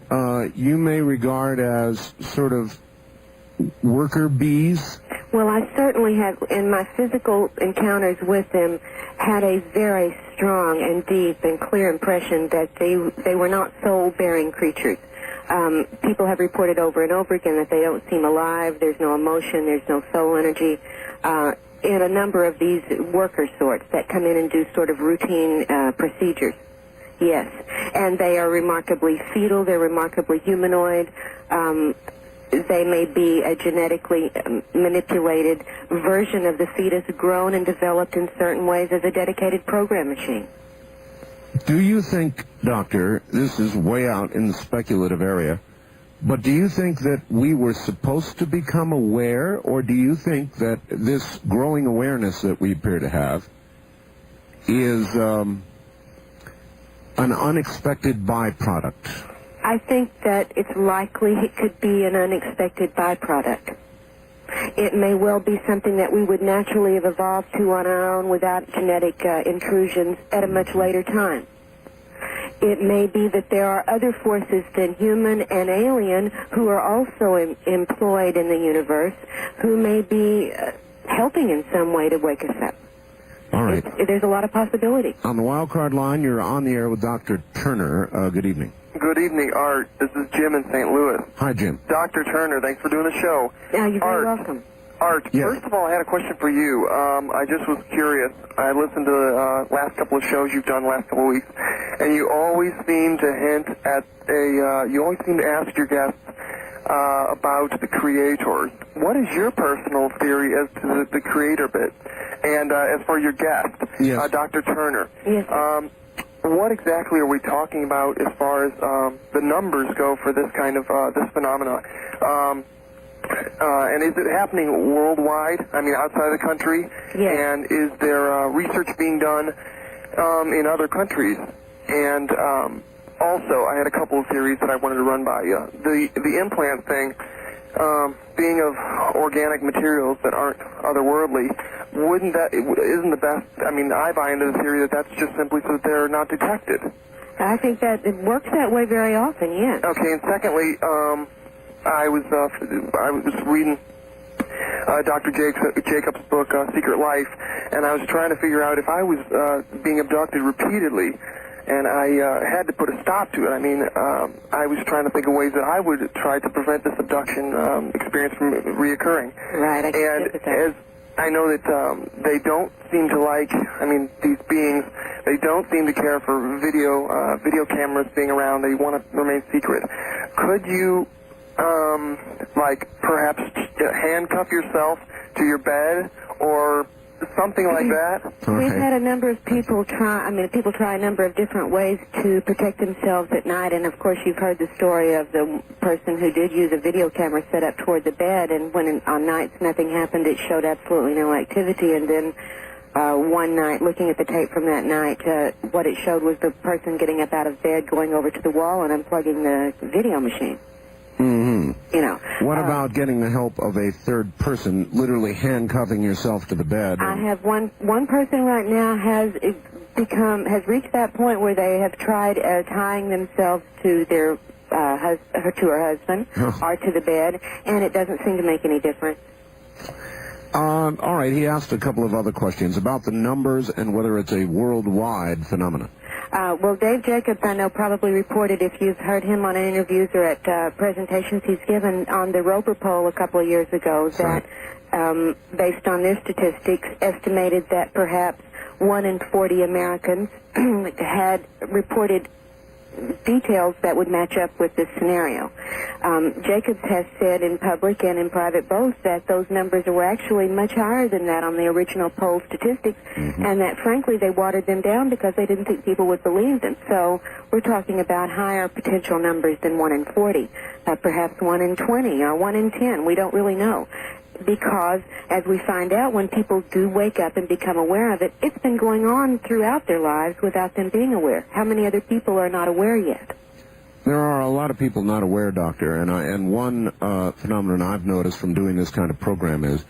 you may regard as sort of worker bees? Well, I certainly have, in my physical encounters with them, had a very strong and deep and clear impression that they were not soul-bearing creatures. People have reported over and over again that they don't seem alive, there's no emotion, there's no soul energy, in a number of these worker sorts that come in and do sort of routine procedures. Yes, and they are remarkably fetal, they're remarkably humanoid. They may be a genetically manipulated version of the fetus, grown and developed in certain ways as a dedicated program machine. Do you think, Doctor, this is way out in the speculative area, But do you think that we were supposed to become aware, or do you think that this growing awareness that we appear to have is an unexpected byproduct? I think that it's likely it could be an unexpected byproduct. It may well be something that we would naturally have evolved to on our own without genetic intrusions at a much later time. It may be that there are other forces than human and alien who are also employed in the universe who may be helping in some way to wake us up. All right. There's a lot of possibility. On the wild card line, you're on the air with Dr. Turner. Good evening. Good evening, Art. This is Jim in St. Louis. Hi, Jim. Dr. Turner, thanks for doing the show. Yeah, you're very Art, welcome. Art, Yes. first of all, I had a question for you. I just was curious. I listened to the last couple of shows you've done the last couple of weeks, and you always seem to hint at you always seem to ask your guests about the creator. What is your personal theory as to the creator bit? And as for your guest, Yes. Dr. Turner, Yes. what exactly are we talking about as far as the numbers go for this kind of this phenomena? And is it happening worldwide? I mean, outside of the country? Yes. And is there research being done in other countries? And also, I had a couple of theories that I wanted to run by you. The implant thing, being of organic materials that aren't otherworldly, isn't the best? I mean, I buy into the theory that that's just simply so that they're not detected. I think that it works that way very often, yes. Okay, and secondly, I was reading Dr. Jacobs' book, Secret Life, and I was trying to figure out if I was being abducted repeatedly, and I had to put a stop to it. I mean, I was trying to think of ways that I would try to prevent this abduction experience from reoccurring. Right, I can And get with that. as I know that they don't seem to like, I mean, these beings, they don't seem to care for video cameras being around. They want to remain secret. Could you, like, perhaps handcuff yourself to your bed or something like that? We've Okay. had a number of people people try a number of different ways to protect themselves at night, and of course you've heard the story of the person who did use a video camera set up toward the bed, and when on nights nothing happened, it showed absolutely no activity, and then one night, looking at the tape from that night, what it showed was the person getting up out of bed, going over to the wall and unplugging the video machine. Mm-hmm. You know. What about getting the help of a third person, literally handcuffing yourself to the bed? I have one person right now has reached that point where they have tried tying themselves to their to her husband or to the bed, and it doesn't seem to make any difference. All right, he asked a couple of other questions about the numbers and whether it's a worldwide phenomenon. Well, Dave Jacobs, I know, probably reported, if you've heard him on interviews or at presentations he's given on the Roper poll a couple of years ago, that based on their statistics, estimated that perhaps 1 in 40 Americans had reported details that would match up with this scenario. Jacobs has said in public and in private both that those numbers were actually much higher than that on the original poll statistics, and that frankly they watered them down because they didn't think people would believe them. So we're talking about higher potential numbers than 1 in 40, perhaps 1 in 20 or 1 in 10. We don't really know. Because, as we find out, when people do wake up and become aware of it, it's been going on throughout their lives without them being aware. How many other people are not aware yet? There are a lot of people not aware, Doctor, and one phenomenon I've noticed from doing this kind of program is,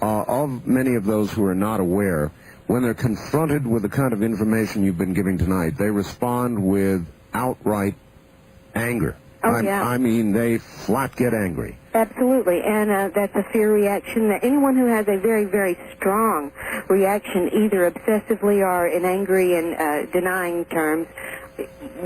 of many of those who are not aware, when they're confronted with the kind of information you've been giving tonight, they respond with outright anger. I mean, they flat get angry. Absolutely, and that's a fear reaction. That anyone who has a very, very strong reaction, either obsessively or in angry and denying terms,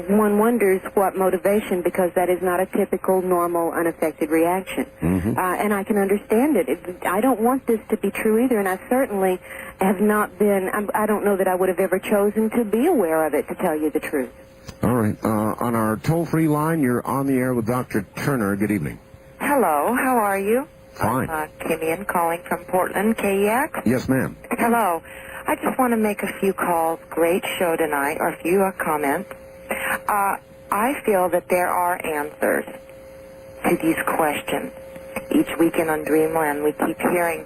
one wonders what motivation, because that is not a typical, normal, unaffected reaction. And I can understand it. I don't want this to be true either, and I certainly have not been, I don't know that I would have ever chosen to be aware of it, to tell you the truth. All right. On our toll-free line, you're on the air with Dr. Turner. Good evening. Hello, how are you? Fine. I'm Kimian calling from Portland, KEX. Yes, ma'am. Hello. I just want to make a few calls. Great show tonight, or a few comments. I feel that there are answers to these questions. Each weekend on Dreamland, we keep hearing,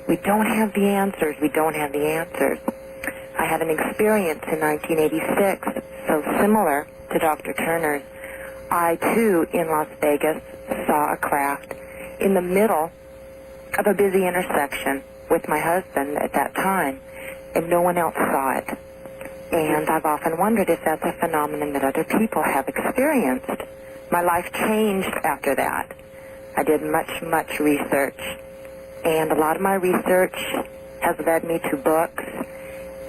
we don't have the answers, we don't have the answers. I had an experience in 1986, so similar to Dr. Turner's. I, too, in Las Vegas, saw a craft in the middle of a busy intersection with my husband at that time, and no one else saw it. And I've often wondered if that's a phenomenon that other people have experienced. My life changed after that. I did much research, and a lot of my research has led me to books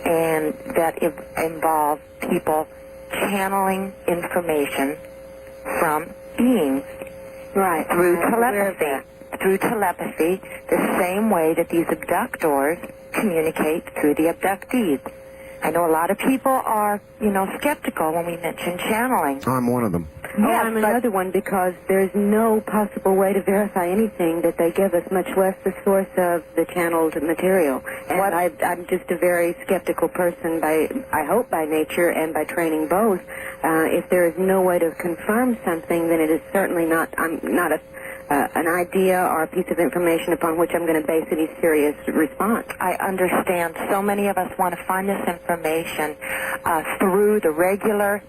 and that involve people channeling information from beings through telepathy. Through telepathy, the same way that these abductors communicate through the abductees. I know a lot of people are, skeptical when we mention channeling. I'm one of them. Yes, I'm another one because there's no possible way to verify anything that they give us, much less the source of the channeled material. And I'm just a very skeptical person, I hope by nature and by training both. If there is no way to confirm something, then it is certainly not an idea or a piece of information upon which I'm going to base any serious response. I understand. So many of us want to find this information through the regular,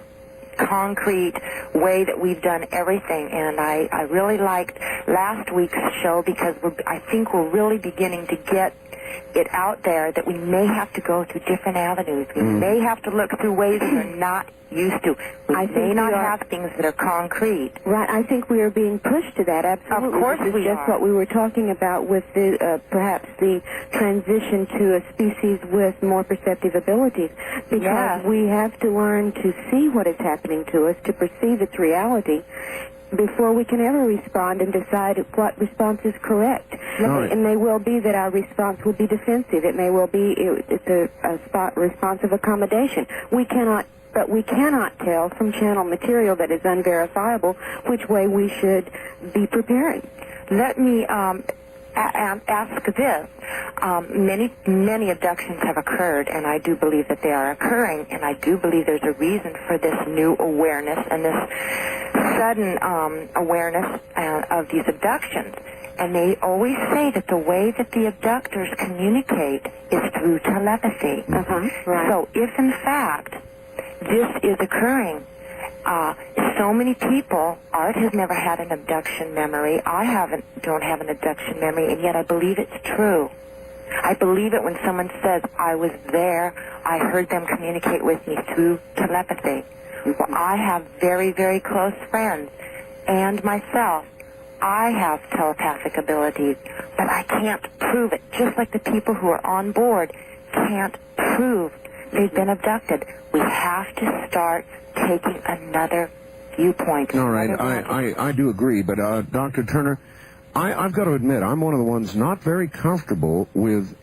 concrete way that we've done everything. And I really liked last week's show because I think we're really beginning to get it out there that we may have to go through different avenues. We may have to look through ways we're not used to. We may not have things that are concrete. Right. I think we are being pushed to that. Absolutely. Of course this is we just are. what we were talking about with the perhaps the transition to a species with more perceptive abilities. Because we have to learn to see what is happening to us, to perceive its reality, before we can ever respond and decide what response is correct. Right. It may well be that our response will be defensive. It may well be it's a response of accommodation. But we cannot tell from channel material that is unverifiable which way we should be preparing. Let me ask this. Many abductions have occurred, and I do believe that they are occurring, and I do believe there's a reason for this new awareness and this sudden awareness of these abductions. And they always say that the way that the abductors communicate is through telepathy. Right. So if, in fact, this is occurring, so many people, Art has never had an abduction memory. I don't have an abduction memory, and yet I believe it's true. I believe it when someone says, I was there, I heard them communicate with me through telepathy. Well, I have very, very close friends, and myself, I have telepathic abilities, but I can't prove it, just like the people who are on board can't prove they've been abducted. We have to start taking another viewpoint. All right, I do agree, but Dr. Turner, I've got to admit, I'm one of the ones not very comfortable with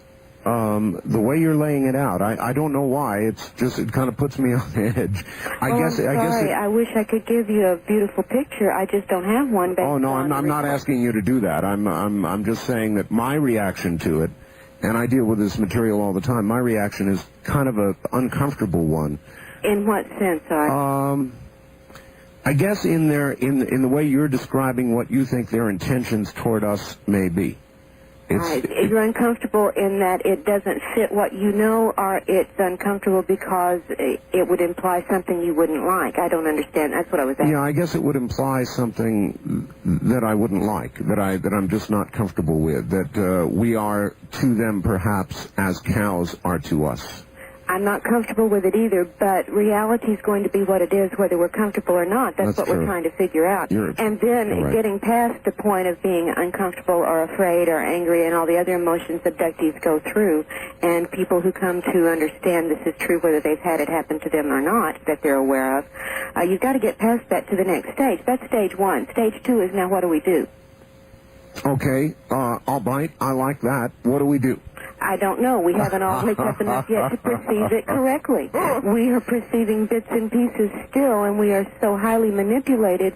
the way you're laying it out. I don't know why. It's just, it kind of puts me on edge. I wish I could give you a beautiful picture. I just don't have one. Oh no, I'm not asking you to do that. I'm just saying that my reaction to it, and I deal with this material all the time, my reaction is kind of a uncomfortable one. In what sense, Art? I guess in the way you're describing what you think their intentions toward us may be. You're uncomfortable in that it doesn't fit what you know, or it's uncomfortable because it would imply something you wouldn't like. I don't understand. That's what I was asking. Yeah, I guess it would imply something that I wouldn't like, that I'm just not comfortable with, that we are to them perhaps as cows are to us. I'm not comfortable with it either, but reality is going to be what it is, whether we're comfortable or not. That's what true. we're trying to figure out. And then right. Getting past the point of being uncomfortable or afraid or angry and all the other emotions abductees go through, and people who come to understand this is true whether they've had it happen to them or not, that they're aware of, you've got to get past that to the next stage. That's stage one. Stage two is now what do we do? Okay, I'll bite. I like that. What do we do? I don't know. We haven't all waked up enough yet to perceive it correctly. We are perceiving bits and pieces still, and we are so highly manipulated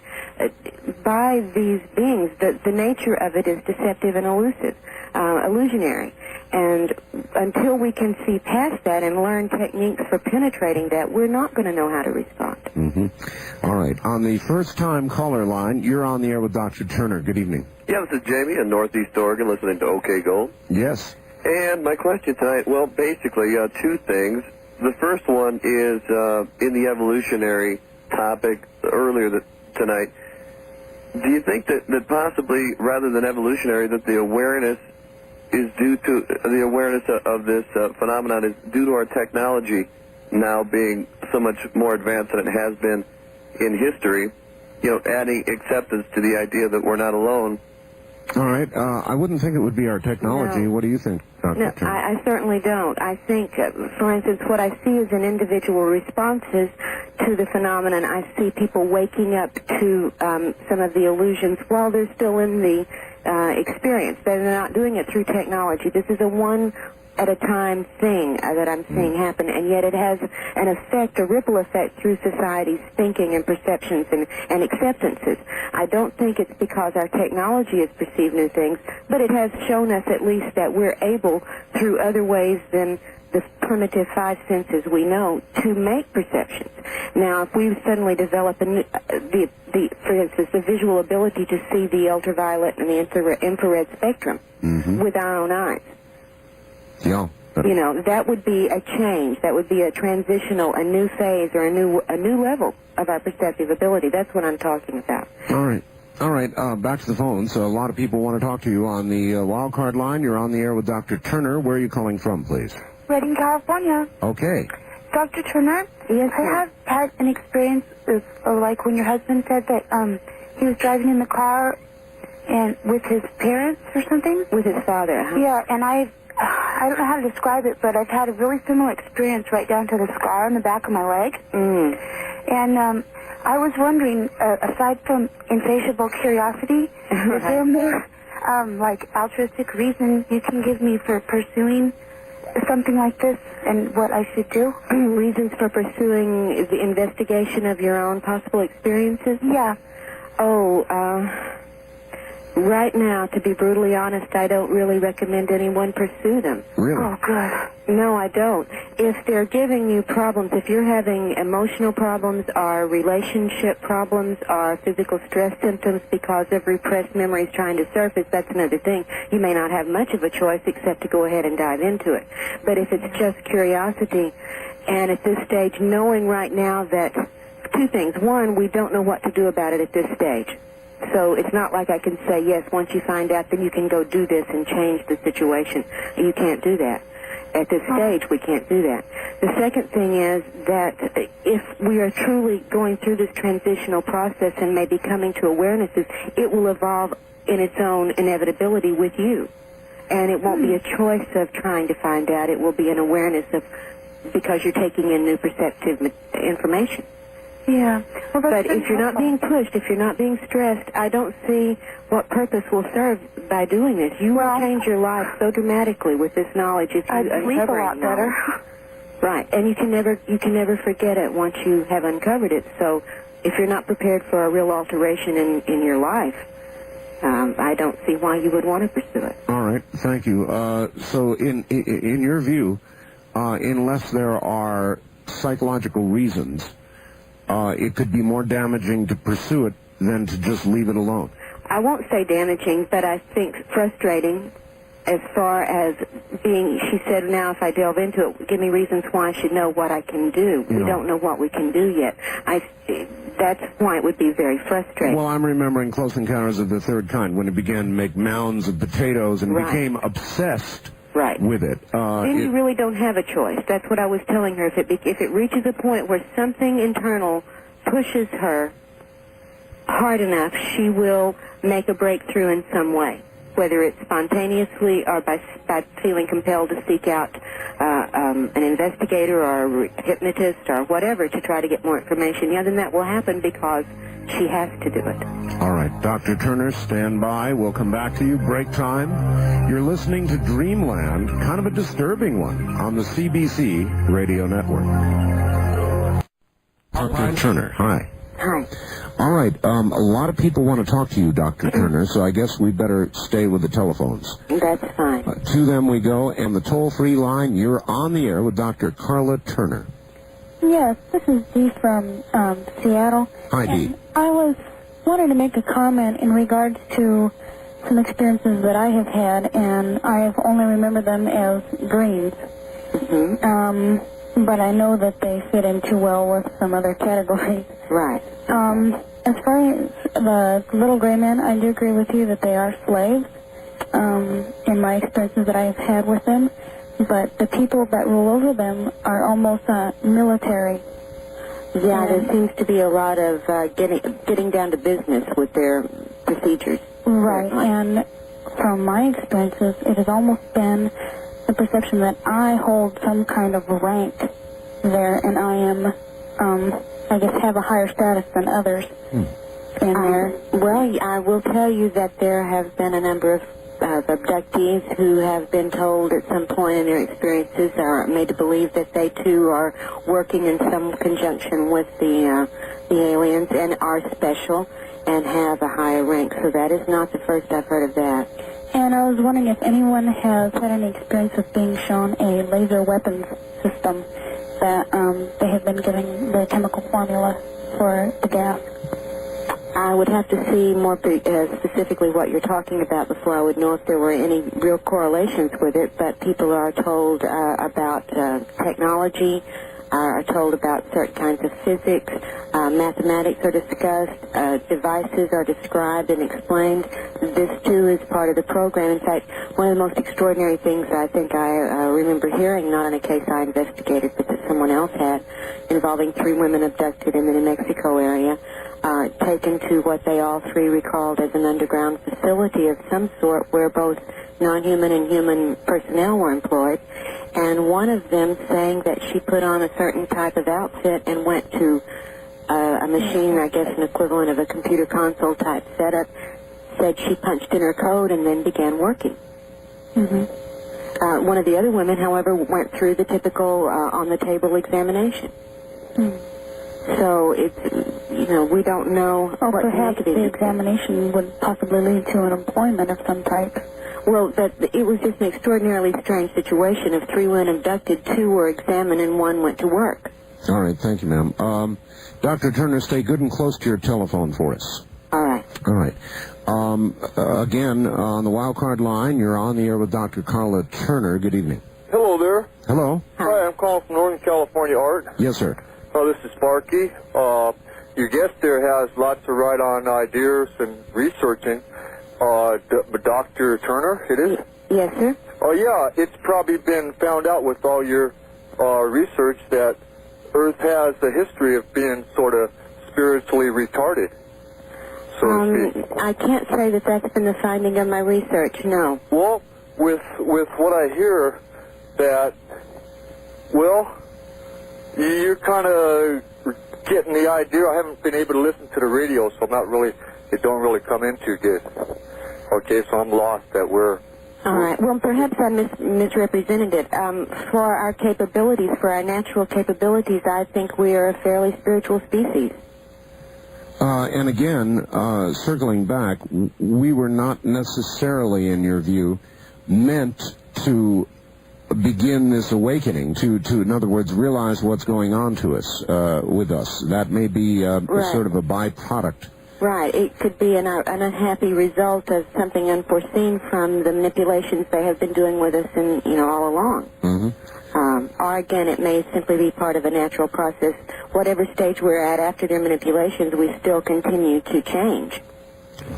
by these beings. The nature of it is deceptive and elusive, illusionary. And until we can see past that and learn techniques for penetrating that, we're not going to know how to respond. All right. On the first-time caller line, you're on the air with Dr. Turner. Good evening. Yeah, this is Jamie in Northeast Oregon listening to OK Gold. Yes. And my question tonight, well, basically, two things. The first one is in the evolutionary topic earlier tonight. Do you think that possibly, rather than evolutionary, that the awareness is due to the awareness of this phenomenon is due to our technology now being so much more advanced than it has been in history, adding acceptance to the idea that we're not alone? All right. I wouldn't think it would be our technology. No. What do you think, Dr. No, Turner? I certainly don't. I think, for instance, what I see is in individual responses to the phenomenon. I see people waking up to some of the illusions while they're still in the experience. They're not doing it through technology. This is a one-at-a-time thing that I'm seeing happen, and yet it has an effect, a ripple effect through society's thinking and perceptions and acceptances. I don't think it's because our technology has perceived new things, but it has shown us at least that we're able, through other ways than the primitive five senses we know, to make perceptions. Now, if we suddenly develop for instance, the visual ability to see the ultraviolet and the infrared spectrum with our own eyes, Yeah. that would be a change. That would be a transitional, a new phase, or a new level of our perceptive ability. That's what I'm talking about. All right. All right. Back to the phone. So a lot of people want to talk to you on the wild card line. You're on the air with Dr. Turner. Where are you calling from, please? Redding, California. Okay. Dr. Turner? Yes, I have had an experience of like when your husband said that he was driving in the car and with his parents or something? With his father, huh? Yeah, and I don't know how to describe it, but I've had a really similar experience right down to the scar on the back of my leg. And I was wondering, aside from insatiable curiosity, is there more like altruistic reason you can give me for pursuing something like this and what I should do? Reasons for pursuing the investigation of your own possible experiences? Yeah. Right now, to be brutally honest, I don't really recommend anyone pursue them. Really? Oh, good. No, I don't. If they're giving you problems, if you're having emotional problems or relationship problems or physical stress symptoms because of repressed memories trying to surface, that's another thing. You may not have much of a choice except to go ahead and dive into it. But if it's just curiosity, and at this stage, knowing right now that two things. One, we don't know what to do about it at this stage. So it's not like I can say, yes, once you find out, then you can go do this and change the situation. You can't do that. At this stage, we can't do that. The second thing is that if we are truly going through this transitional process and maybe coming to awarenesses, it will evolve in its own inevitability with you. And it won't be a choice of trying to find out. It will be an awareness of, because you're taking in new perceptive information. Yeah. Well, But if you're not being pushed, if you're not being stressed, I don't see what purpose will serve by doing this. You will change your life so dramatically with this knowledge if you I'd sleep a uncover lot it. better. Right, and you can never forget it once you have uncovered it. So if you're not prepared for a real alteration in your life, I don't see why you would want to pursue it. All right. Thank you. So in your view, unless there are psychological reasons, it could be more damaging to pursue it than to just leave it alone. I won't say damaging, but I think frustrating as far as being, she said, now if I delve into it, give me reasons why I should know what I can do. We don't know what we can do yet. That's why it would be very frustrating. Well, I'm remembering Close Encounters of the Third Kind when it began to make mounds of potatoes and became obsessed with it. Then you really don't have a choice. That's what I was telling her. If it reaches a point where something internal pushes her hard enough, she will make a breakthrough in some way, whether it's spontaneously or by feeling compelled to seek out an investigator or a hypnotist or whatever to try to get more information. Yeah, then that will happen because she has to do it. All right, Dr. Turner, stand by. We'll come back to you. Break time. You're listening to Dreamland, kind of a disturbing one, on the CBC Radio Network. Dr. Turner, hi. Hi. All right. A lot of people want to talk to you, Dr. Turner, so I guess we better stay with the telephones. That's fine. To them we go, and the toll-free line, you're on the air with Dr. Karla Turner. Yes, this is Dee from Seattle. Hi, Dee. I wanted to make a comment in regards to some experiences that I have had, and I have only remembered them as dreams. But I know that they fit in too well with some other categories. Right. As far as the little gray men, I do agree with you that they are slaves, in my experiences that I have had with them. But the people that rule over them are almost military. Yeah, there seems to be a lot of getting down to business with their procedures. Right, and from my experiences, it has almost been the perception that I hold some kind of rank there, and I am, I guess, have a higher status than others in there. Well, I will tell you that there have been a number of abductees who have been told at some point in their experiences are made to believe that they too are working in some conjunction with the aliens and are special and have a higher rank. So that is not the first I've heard of that. And I was wondering if anyone has had any experience of being shown a laser weapons system that they have been giving the chemical formula for the gas. I would have to see more specifically what you're talking about before I would know if there were any real correlations with it, but people are told about technology, are told about certain kinds of physics, mathematics are discussed, devices are described and explained. This, too, is part of the program. In fact, one of the most extraordinary things I think I remember hearing, not in a case I investigated, but that someone else had, involving 3 women abducted in the New Mexico area, taken to what they all 3 recalled as an underground facility of some sort where both non-human and human personnel were employed, and one of them saying that she put on a certain type of outfit and went to a machine, I guess an equivalent of a computer console type setup, said she punched in her code and then began working. One of the other women, however, went through the typical on-the-table examination. So it's, we don't know. Or perhaps the examination would possibly lead to an employment of some type. Well, it was just an extraordinarily strange situation. Of 3 women abducted, 2 were examined and 1 went to work. All right, thank you, ma'am. Dr. Turner, stay good and close to your telephone for us. All right. All right. Again, on the wild card line, you're on the air with Dr. Karla Turner. Good evening. Hello there. Hello. Hi, I'm calling from Northern California, Art. Yes, sir. This is Sparky. Your guest there has lots of right-on ideas and researching. Dr. Turner, it is? Yes, sir. Oh, yeah, it's probably been found out with all your research that Earth has a history of being sort of spiritually retarded, so to speak. I can't say that that's been the finding of my research, no. Well, with what I hear, that, well, you're kind of getting the idea. I haven't been able to listen to the radio, so I'm not really, it don't really come in too good. Okay, so I'm lost that we're... All right. Well, perhaps I misrepresented it. For our capabilities, for our natural capabilities, I think we are a fairly spiritual species. And again, circling back, we were not necessarily, in your view, meant to begin this awakening, to in other words, realize what's going on to us, with us. That may be right. sort of a byproduct. Right. It could be an unhappy result of something unforeseen from the manipulations they have been doing with us all along. Or again, it may simply be part of a natural process. Whatever stage we're at after their manipulations, we still continue to change.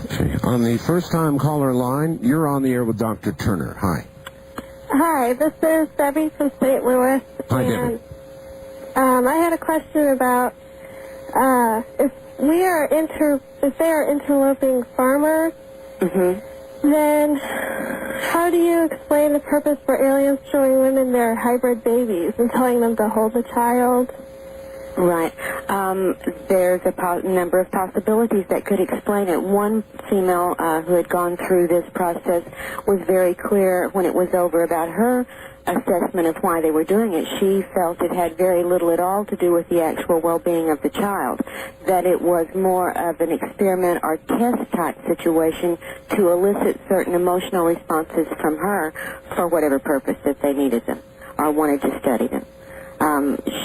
Okay. On the first-time caller line, you're on the air with Dr. Turner. Hi. Hi, this is Debbie from St. Louis. Hi, and, Debbie. I had a question about if they are interloping farmers, then how do you explain the purpose for aliens showing women their hybrid babies and telling them to hold the child? Right. There's a number of possibilities that could explain it. One female who had gone through this process was very clear when it was over about her assessment of why they were doing it. She felt it had very little at all to do with the actual well-being of the child, that it was more of an experiment or test-type situation to elicit certain emotional responses from her for whatever purpose that they needed them or wanted to study them.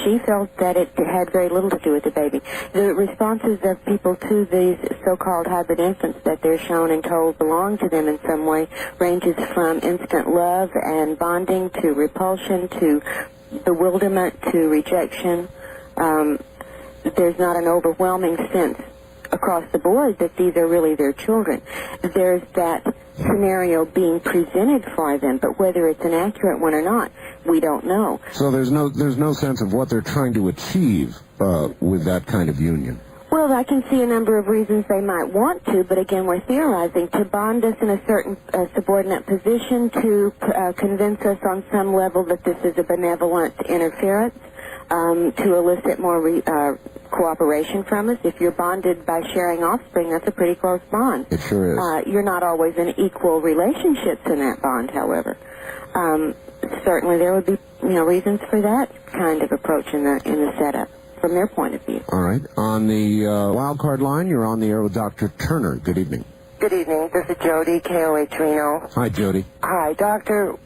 She felt that it had very little to do with the baby. The responses of people to these so-called hybrid infants that they're shown and told belong to them in some way ranges from instant love and bonding to repulsion to bewilderment to rejection. There's not an overwhelming sense across the board that these are really their children. There's that scenario being presented for them, but whether it's an accurate one or not, we don't know. So there's no sense of what they're trying to achieve with that kind of union. Well, I can see a number of reasons they might want to, but again, we're theorizing to bond us in a certain subordinate position, to convince us on some level that this is a benevolent interference, to elicit more cooperation from us. If you're bonded by sharing offspring, that's a pretty close bond. It sure is. You're not always in equal relationships in that bond, however. Certainly there would be, reasons for that kind of approach in the setup from their point of view. All right. On the wild card line, you're on the air with Dr. Turner. Good evening. Good evening. This is Jody, KOH Reno. Hi, Jody. Hi, Doctor.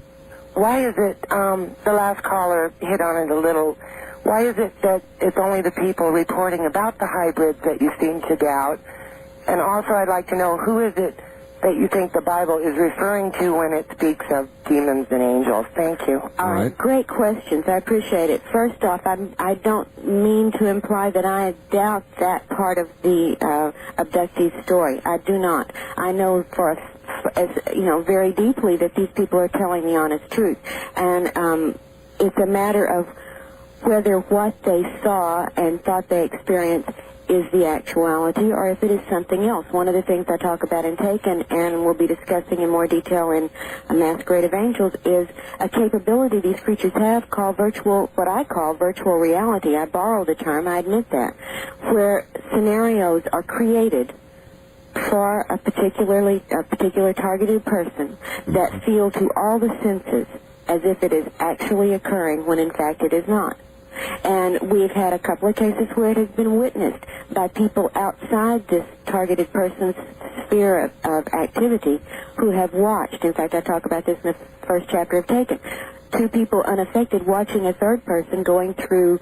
Why is it, the last caller hit on it a little, why is it that it's only the people reporting about the hybrids that you seem to doubt? And also I'd like to know, who is it that you think the Bible is referring to when it speaks of demons and angels? Thank you. All right. Great questions. I appreciate it. First off, I don't mean to imply that I doubt that part of the abductee story. I do not. I know very deeply that these people are telling the honest truth. And it's a matter of whether what they saw and thought they experienced is the actuality or if it is something else. One of the things I talk about in Taken and we'll be discussing in more detail in A Masquerade of Angels is a capability these creatures have called what I call virtual reality. I borrow the term, I admit that, where scenarios are created for a particular targeted person that feel to all the senses as if it is actually occurring when in fact it is not. And we've had a couple of cases where it has been witnessed by people outside this targeted person's sphere of activity who have watched. In fact, I talk about this in the first chapter of Taken. Two people unaffected watching a third person going through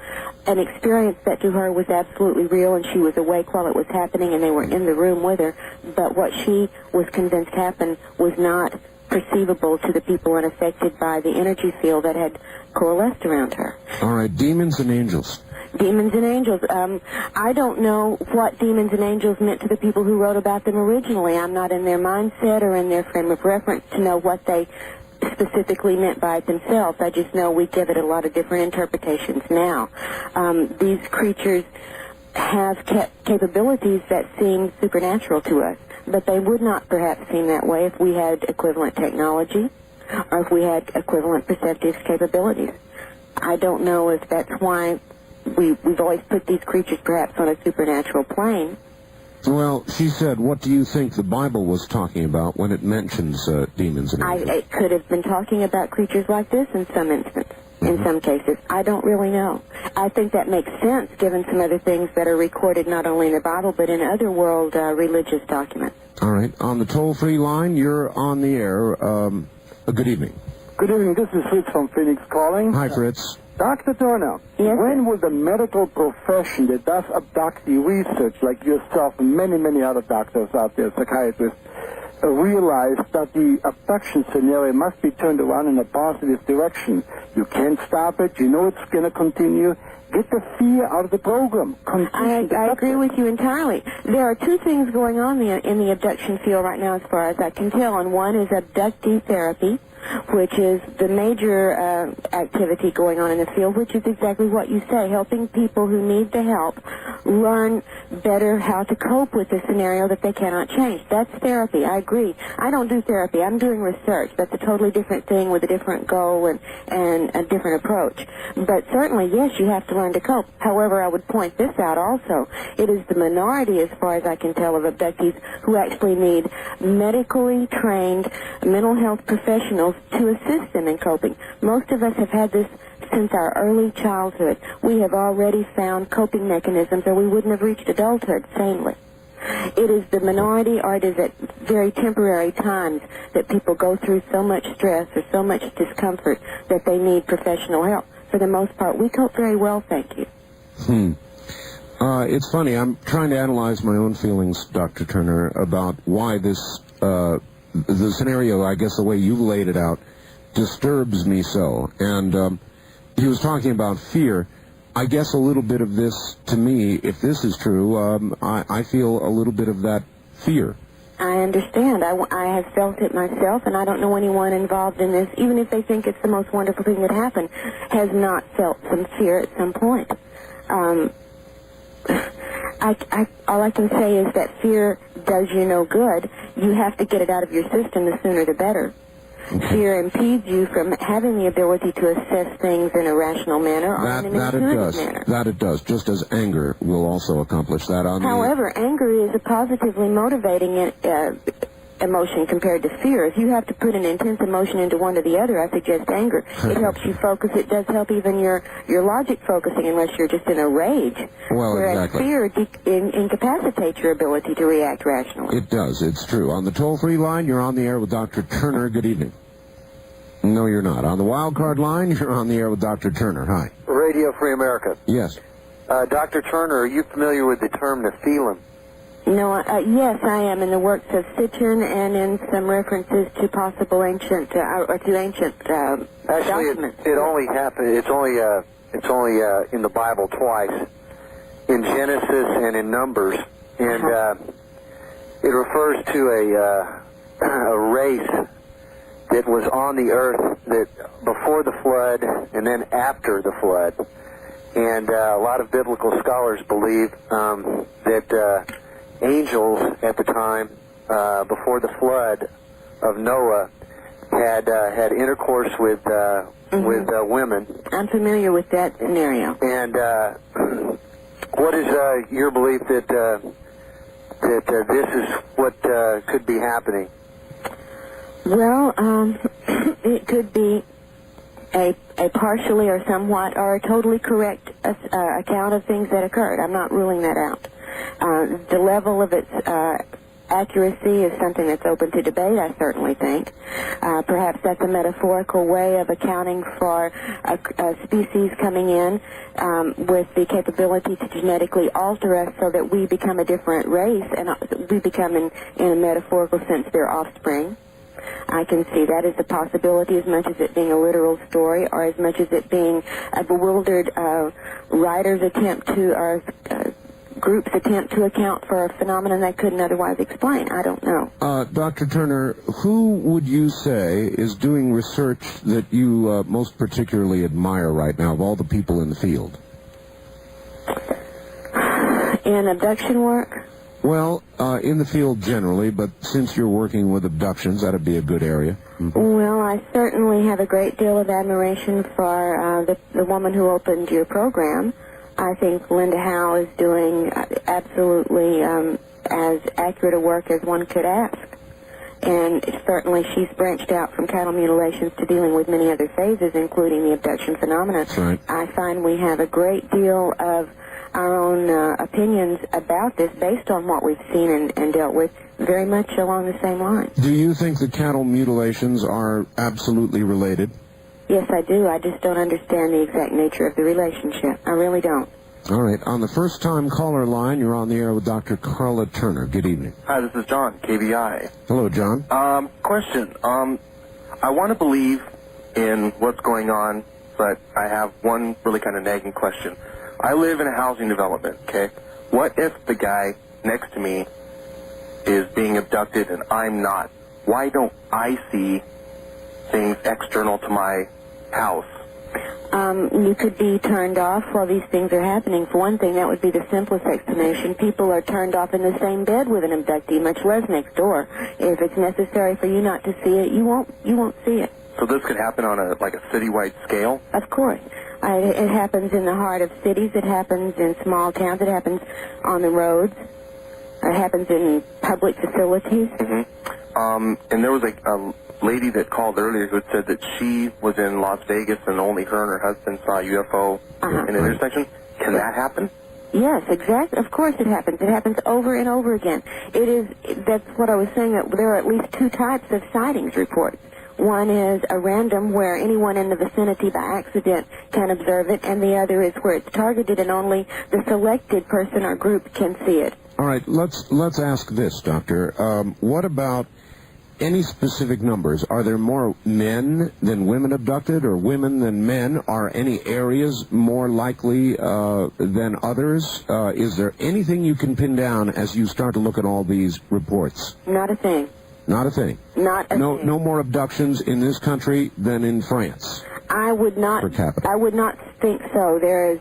an experience that to her was absolutely real, and she was awake while it was happening and they were in the room with her. But what she was convinced happened was not perceivable to the people unaffected by the energy field that had coalesced around her. All right, demons and angels. Demons and angels. I don't know what demons and angels meant to the people who wrote about them originally. I'm not in their mindset or in their frame of reference to know what they specifically meant by it themselves. I just know we give it a lot of different interpretations now. These creatures have capabilities that seem supernatural to us, but they would not perhaps seem that way if we had equivalent technology or if we had equivalent perceptive capabilities. I don't know if that's why we've always put these creatures perhaps on a supernatural plane. Well, she said, what do you think the Bible was talking about when it mentions demons and angels? It could have been talking about creatures like this in some instance, in some cases. I don't really know. I think that makes sense given some other things that are recorded not only in the Bible but in other world religious documents. All right. On the toll-free line, you're on the air. Good evening. Good evening. This is Fritz from Phoenix calling. Hi, Fritz. Dr. Turner, yes, when will the medical profession that does abductee research, like yourself and many, many other doctors out there, psychiatrists, realize that the abduction scenario must be turned around in a positive direction? You can't stop it. You know it's going to continue. Get the fear out of the program. I agree with you entirely. There are two things going on in the abduction field right now as far as I can tell, and one is abductee therapy, which is the major activity going on in the field, which is exactly what you say, helping people who need the help learn better how to cope with the scenario that they cannot change. That's therapy. I agree. I don't do therapy. I'm doing research. That's a totally different thing with a different goal and a different approach. But certainly, yes, you have to learn to cope. However, I would point this out also. It is the minority, as far as I can tell, of abductees who actually need medically trained mental health professionals to assist them in coping. Most of us have had this since our early childhood. We have already found coping mechanisms, or we wouldn't have reached adulthood sanely. It is the minority, or it is at very temporary times that people go through so much stress or so much discomfort that they need professional help. For the most part, we cope very well, thank you. It's funny. I'm trying to analyze my own feelings, Dr. Turner, about why this, the scenario, I guess the way you laid it out, disturbs me so. And he was talking about fear. I guess a little bit of this, to me, if this is true, I feel a little bit of that fear. I understand. I have felt it myself, and I don't know anyone involved in this, even if they think it's the most wonderful thing that happened, has not felt some fear at some point. All I can say is that fear does you no good. You have to get it out of your system, the sooner the better. Fear impedes you from having the ability to assess things in a rational manner or in an intuitive manner. That it does, just as anger will also accomplish that. However, anger is a positively motivating emotion compared to fear. If you have to put an intense emotion into one or the other, I suggest anger. It helps you focus. It does help even your logic focusing, unless you're just in a rage. Well, whereas fear incapacitates your ability to react rationally. It does. It's true. On the toll-free line, you're on the air with Dr. Turner. Good evening. No, you're not. On the wild card line, you're on the air with Dr. Turner. Hi. Radio Free America. Yes. Dr. Turner, are you familiar with the term Nephilim? No, yes, I am, in the works of Sitchin and in some references to possible ancient documents. It only happened. It's only in the Bible twice, in Genesis and in Numbers, and it refers to a race that was on the earth that before the flood and then after the flood, and a lot of biblical scholars believe that. Angels at the time, before the flood of Noah, had intercourse with women. I'm familiar with that scenario. And what is your belief that this is what could be happening? Well, it could be a partially or somewhat or a totally correct account of things that occurred. I'm not ruling that out. The level of its accuracy is something that's open to debate, I certainly think. Perhaps that's a metaphorical way of accounting for a species coming in with the capability to genetically alter us so that we become a different race, and we become, in a metaphorical sense, their offspring. I can see that as a possibility, as much as it being a literal story, or as much as it being a bewildered writer's attempt to, or group's attempt to account for a phenomenon they couldn't otherwise explain. I don't know. Dr. Turner, who would you say is doing research that you most particularly admire right now of all the people in the field? In abduction work? Well, in the field generally, but since you're working with abductions, that'd be a good area. Well, I certainly have a great deal of admiration for the woman who opened your program. I think Linda Howe is doing absolutely as accurate a work as one could ask. And certainly she's branched out from cattle mutilations to dealing with many other phases, including the abduction phenomena. Right. I find we have a great deal of our own opinions about this based on what we've seen and dealt with, very much along the same lines. Do you think the cattle mutilations are absolutely related? Yes, I do. I just don't understand the exact nature of the relationship. I really don't. All right. On the first-time caller line, you're on the air with Dr. Karla Turner. Good evening. Hi, this is John, KBI. Hello, John. Question. I want to believe in what's going on, but I have one really kind of nagging question. I live in a housing development, okay? What if the guy next to me is being abducted and I'm not? Why don't I see things external to my house? You could be turned off while these things are happening. For one thing, that would be the simplest explanation. People are turned off in the same bed with an abductee, much less next door. If it's necessary for you not to see it, you won't see it. So this could happen on a citywide scale? Of course. It happens in the heart of cities. It happens in small towns. It happens on the roads. It happens in public facilities. Mm-hmm. And there was a lady that called earlier who had said that she was in Las Vegas and only her and her husband saw a UFO in an intersection. Can that happen? Yes, exactly. Of course it happens. It happens over and over again. That's what I was saying, that there are at least two types of sightings reports. One is a random, where anyone in the vicinity by accident can observe it, and the other is where it's targeted and only the selected person or group can see it. All right, let's ask this, Doctor. What about any specific numbers? Are there more men than women abducted, or women than men? Are any areas more likely than others? Is there anything you can pin down as you start to look at all these reports? Not a thing. Not a thing? Not a thing. No more abductions in this country than in France? I would not. Per capita. I would not think so. There is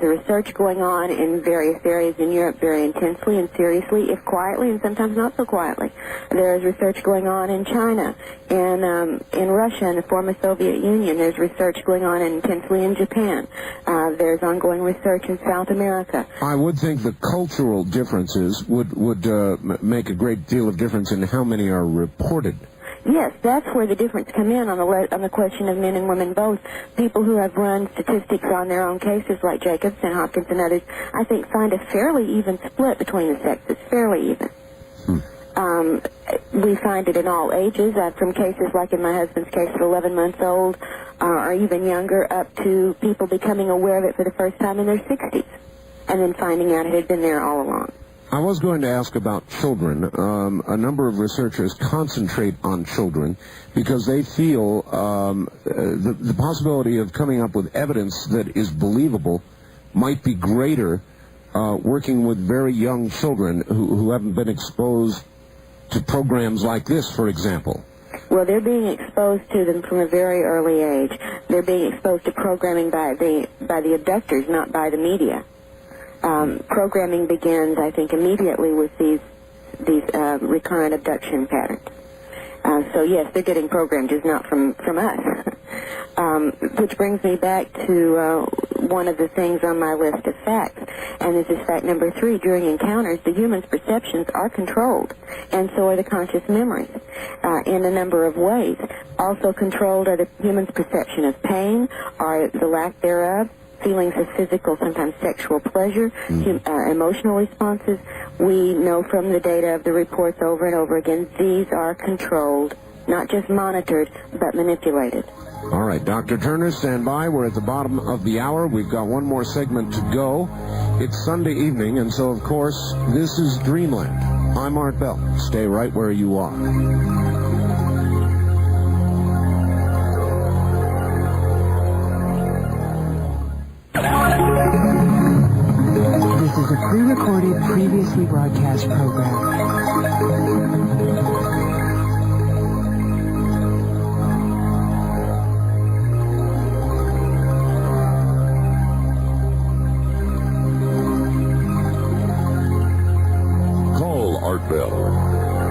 a research going on in various areas in Europe very intensely and seriously, if quietly, and sometimes not so quietly. There is research going on in China, in Russia, and the former Soviet Union. There's research going on intensely in Japan. There's ongoing research in South America. I would think the cultural differences would make a great deal of difference in how many are reported. Yes, that's where the difference come in on the question of men and women both. People who have run statistics on their own cases, like Jacobs and Hopkins and others, I think find a fairly even split between the sexes, fairly even. We find it in all ages, from cases like in my husband's case at 11 months old, or even younger, up to people becoming aware of it for the first time in their 60s, and then finding out it had been there all along. I was going to ask about children. A number of researchers concentrate on children because they feel the possibility of coming up with evidence that is believable might be greater working with very young children who haven't been exposed to programs like this, for example. Well, they're being exposed to them from a very early age. They're being exposed to programming by the abductors, not by the media. Programming begins, I think, immediately with these recurrent abduction patterns. So yes, they're getting programmed, just not from us. Which brings me back to one of the things on my list of facts, and this is fact number 3. During encounters, the human's perceptions are controlled, and so are the conscious memories, in a number of ways. Also controlled are the human's perception of pain, or the lack thereof, feelings of physical, sometimes sexual pleasure, emotional responses. We know from the data of the reports over and over again, these are controlled, not just monitored, but manipulated. All right, Dr. Turner, stand by. We're at the bottom of the hour. We've got one more segment to go. It's Sunday evening, and so, of course, this is Dreamland. I'm Art Bell. Stay right where you are. This is a pre-recorded, previously broadcast program. Call Art Bell.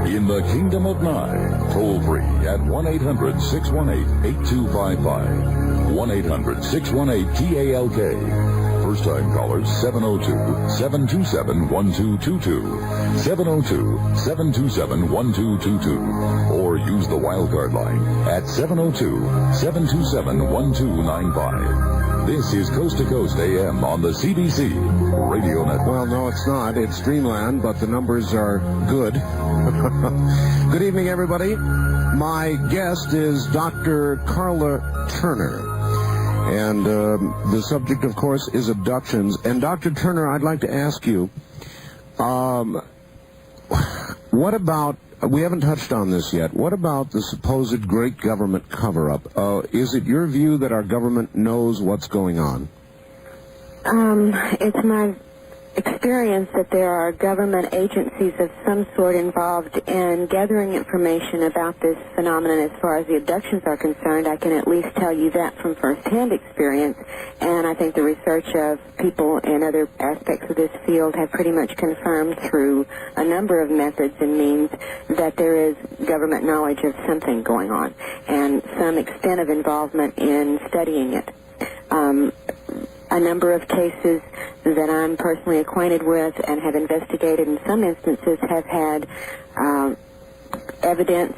In the Kingdom of Nye, toll free at 1-800-618-8255. 1-800-618-TALK. First-time callers, 702-727-1222. 702-727-1222. Or use the wildcard line at 702-727-1295. This is Coast to Coast AM on the CBC Radio Network. Well, no, it's not. It's Dreamland, but the numbers are good. Good evening, everybody. My guest is Dr. Karla Turner. And the subject, of course, is abductions. And Dr. Turner, I'd like to ask you, what about, we haven't touched on this yet, what about the supposed great government cover-up? Is it your view that our government knows what's going on? It's my experience that there are government agencies of some sort involved in gathering information about this phenomenon as far as the abductions are concerned. I can at least tell you that from first-hand experience, and I think the research of people in other aspects of this field have pretty much confirmed through a number of methods and means that there is government knowledge of something going on and some extent of involvement in studying it. A number of cases that I'm personally acquainted with and have investigated in some instances have had evidence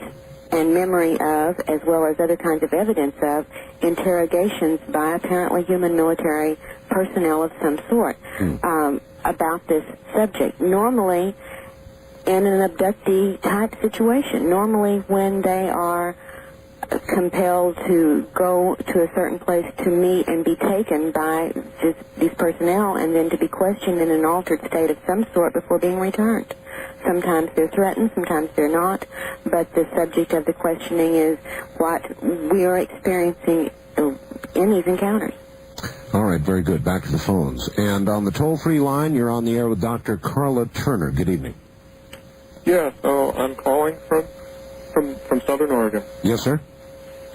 and memory of, as well as other kinds of evidence of, interrogations by apparently human military personnel of some sort about this subject. Normally, in an abductee type situation, normally when they are compelled to go to a certain place to meet and be taken by these personnel and then to be questioned in an altered state of some sort before being returned. Sometimes they're threatened, sometimes they're not, but the subject of the questioning is what we are experiencing in these encounters. All right, very good. Back to the phones. And on the toll-free line, you're on the air with Dr. Karla Turner. Good evening. Yeah, so I'm calling from Southern Oregon. Yes, sir?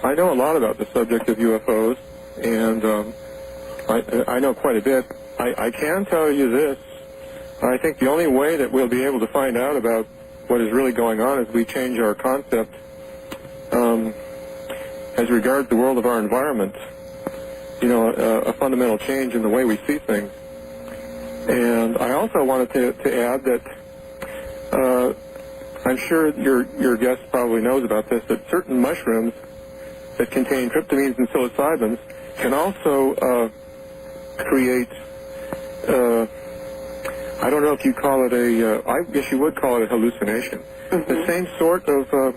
I know a lot about the subject of UFOs, and I know quite a bit. I can tell you this. I think the only way that we'll be able to find out about what is really going on is we change our concept as regards the world of our environment. You know, a fundamental change in the way we see things. And I also wanted to add that I'm sure your guest probably knows about this, that certain mushrooms that contain tryptamines and psilocybins can also create, I don't know if you call it I guess you would call it a hallucination. The same sort of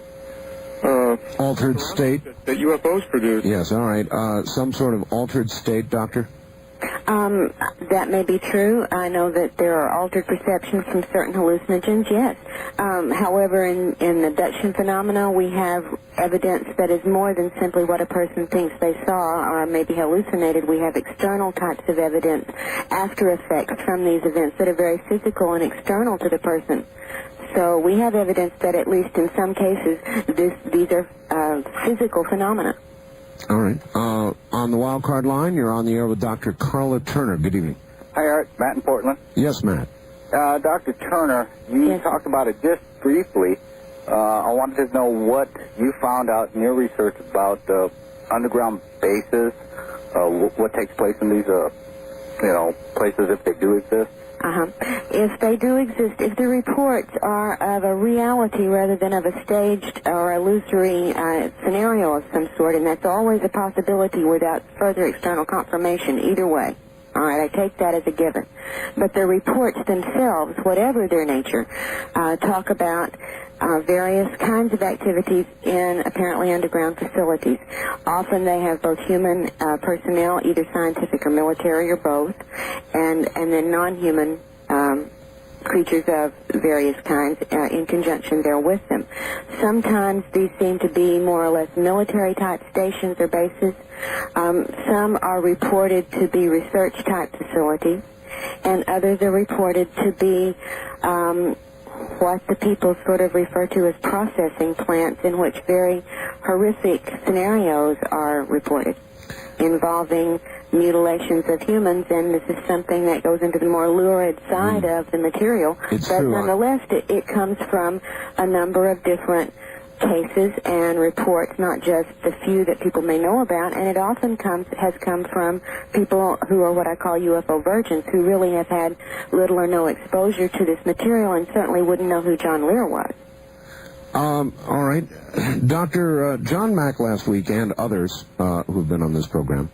altered state that UFOs produce. Yes, all right. Some sort of altered state, Doctor? That may be true. I know that there are altered perceptions from certain hallucinogens, yes. However, in abduction phenomena, we have evidence that is more than simply what a person thinks they saw or maybe hallucinated. We have external types of evidence, after effects from these events that are very physical and external to the person. So we have evidence that at least in some cases, these are physical phenomena. All right. On the wild card line, you're on the air with Dr. Karla Turner. Good evening. Hi, Art. Matt in Portland. Yes, Matt. Dr. Turner, you talked about it just briefly. I wanted to know what you found out in your research about underground bases, what takes place in these, places if they do exist. If they do exist, if the reports are of a reality rather than of a staged or illusory scenario of some sort, and that's always a possibility without further external confirmation, either way. All right, I take that as a given. But the reports themselves, whatever their nature, talk about various kinds of activities in apparently underground facilities. Often they have both human personnel, either scientific or military or both, and then non-human creatures of various kinds in conjunction there with them. Sometimes these seem to be more or less military-type stations or bases. Some are reported to be research-type facilities, and others are reported to be what the people sort of refer to as processing plants, in which very horrific scenarios are reported involving mutilations of humans, and this is something that goes into the more lurid side of the material. But nonetheless, it comes from a number of different cases and reports, not just the few that people may know about, and it often has come from people who are what I call UFO virgins, who really have had little or no exposure to this material and certainly wouldn't know who John Lear was. All right. Dr. John Mack last week and others who've been on this program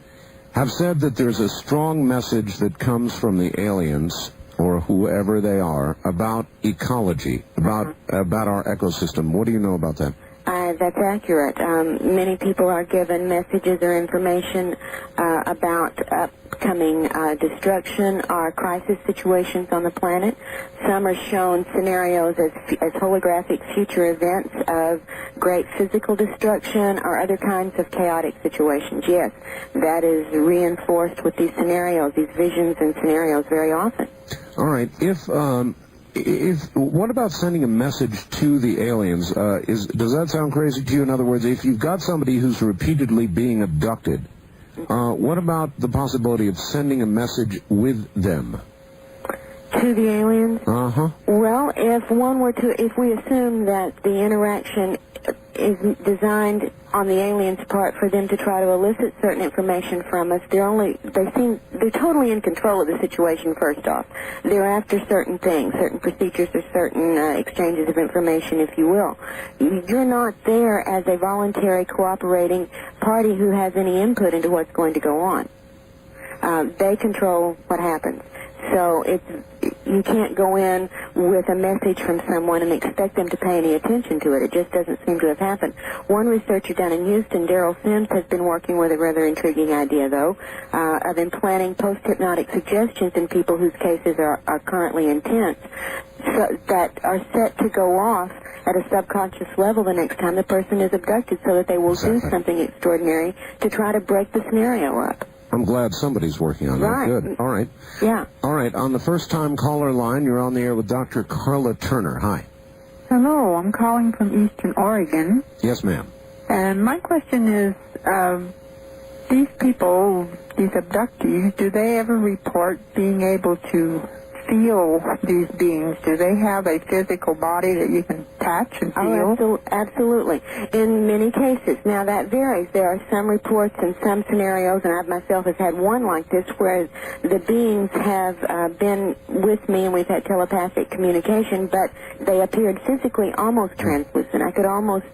have said that there's a strong message that comes from the aliens, or whoever they are, about ecology, about our ecosystem. What do you know about that? That's accurate. Many people are given messages or information about upcoming destruction or crisis situations on the planet. Some are shown scenarios as holographic future events of great physical destruction or other kinds of chaotic situations. Yes, that is reinforced with these scenarios, these visions and scenarios very often. All right. What about sending a message to the aliens? Does that sound crazy to you? In other words, if you've got somebody who's repeatedly being abducted, what about the possibility of sending a message with them? To the aliens? Uh-huh. Well, if we assume that the interaction is designed on the aliens' part for them to try to elicit certain information from us. They're totally in control of the situation, first off. They're after certain things, certain procedures or certain exchanges of information, if you will. You're not there as a voluntary cooperating party who has any input into what's going to go on. They control what happens. So you can't go in with a message from someone and expect them to pay any attention to it. It just doesn't seem to have happened. One researcher down in Houston, Daryl Sims, has been working with a rather intriguing idea, though, of implanting post-hypnotic suggestions in people whose cases are currently intense, so that are set to go off at a subconscious level the next time the person is abducted, so that they will do something extraordinary to try to break the scenario up. I'm glad somebody's working on that. Good. All right. Yeah. All right. On the first-time caller line, you're on the air with Dr. Karla Turner. Hi. Hello. I'm calling from Eastern Oregon. Yes, ma'am. And my question is, these people, these abductees, do they ever report being able to feel these beings? Do they have a physical body that you can touch and feel? Oh, absolutely. In many cases. Now, that varies. There are some reports and some scenarios, and I myself have had one like this, where the beings have been with me and we've had telepathic communication, but they appeared physically almost translucent. I could almost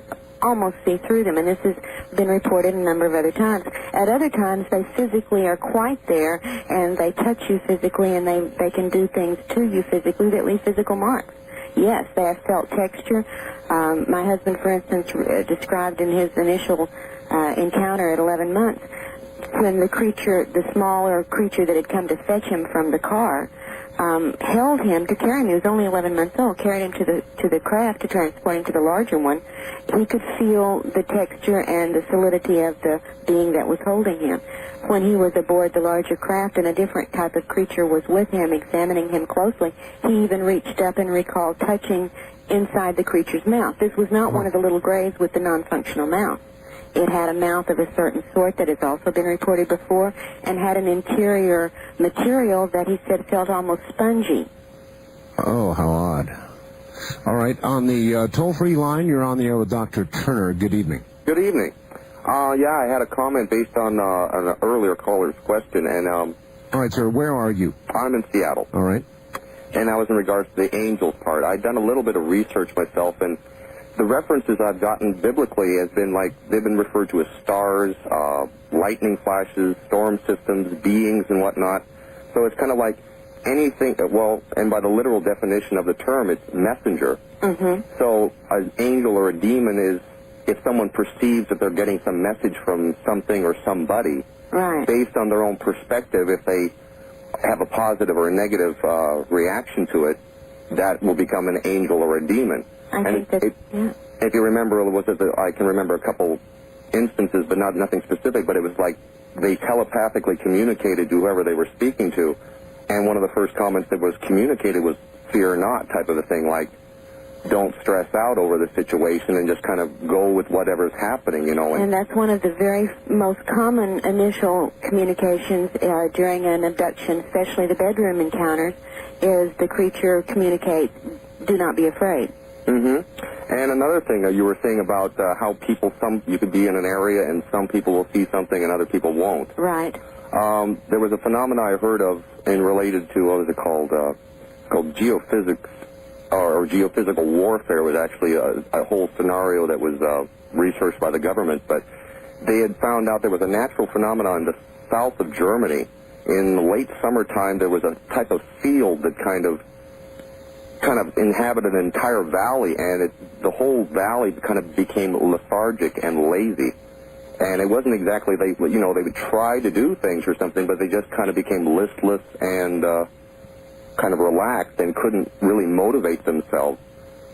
see through them, and this has been reported a number of other times. At other times, they physically are quite there, and they touch you physically, and they can do things to you physically that leave physical marks. Yes, they have felt texture. My husband, for instance, described in his initial encounter at 11 months, when the smaller creature that had come to fetch him from the car, held him to carry him. He was only 11 months old. Carried him to the craft to transport him to the larger one. He could feel the texture and the solidity of the being that was holding him. When he was aboard the larger craft and a different type of creature was with him, examining him closely, he even reached up and recalled touching inside the creature's mouth. This was not one of the little grays with the non-functional mouth. It had a mouth of a certain sort that has also been reported before, and had an interior material that he said felt almost spongy. Oh, how odd. All right, on the toll-free line, you're on the air with Dr. Turner. Good evening. Good evening. Yeah, I had a comment based on an earlier caller's question, and all right, sir, where are you? I'm in Seattle. All right. And that was in regards to the angels part. I'd done a little bit of research myself, and the references I've gotten biblically has been like, they've been referred to as stars, lightning flashes, storm systems, beings and whatnot. So it's kind of like anything, well, and by the literal definition of the term, it's messenger. Mm-hmm. So an angel or a demon is if someone perceives that they're getting some message from something or somebody, right, based on their own perspective, if they have a positive or a negative reaction to it, that will become an angel or a demon. If you remember, I can remember a couple instances, but nothing specific, but it was like they telepathically communicated to whoever they were speaking to, and one of the first comments that was communicated was fear not type of a thing, like don't stress out over the situation and just kind of go with whatever's happening, you know. And that's one of the very most common initial communications during an abduction, especially the bedroom encounters, is the creature communicates, do not be afraid. Mm-hmm. And another thing you were saying about how you could be in an area and some people will see something and other people won't. Right. There was a phenomenon I heard of and related to, what was it called? Called geophysics, or geophysical warfare. It was actually a whole scenario that was researched by the government, but they had found out there was a natural phenomenon in the south of Germany. In the late summertime, there was a type of field that kind of inhabited an entire valley, and the whole valley kind of became lethargic and lazy. And it wasn't exactly, they would try to do things or something, but they just kind of became listless and kind of relaxed and couldn't really motivate themselves.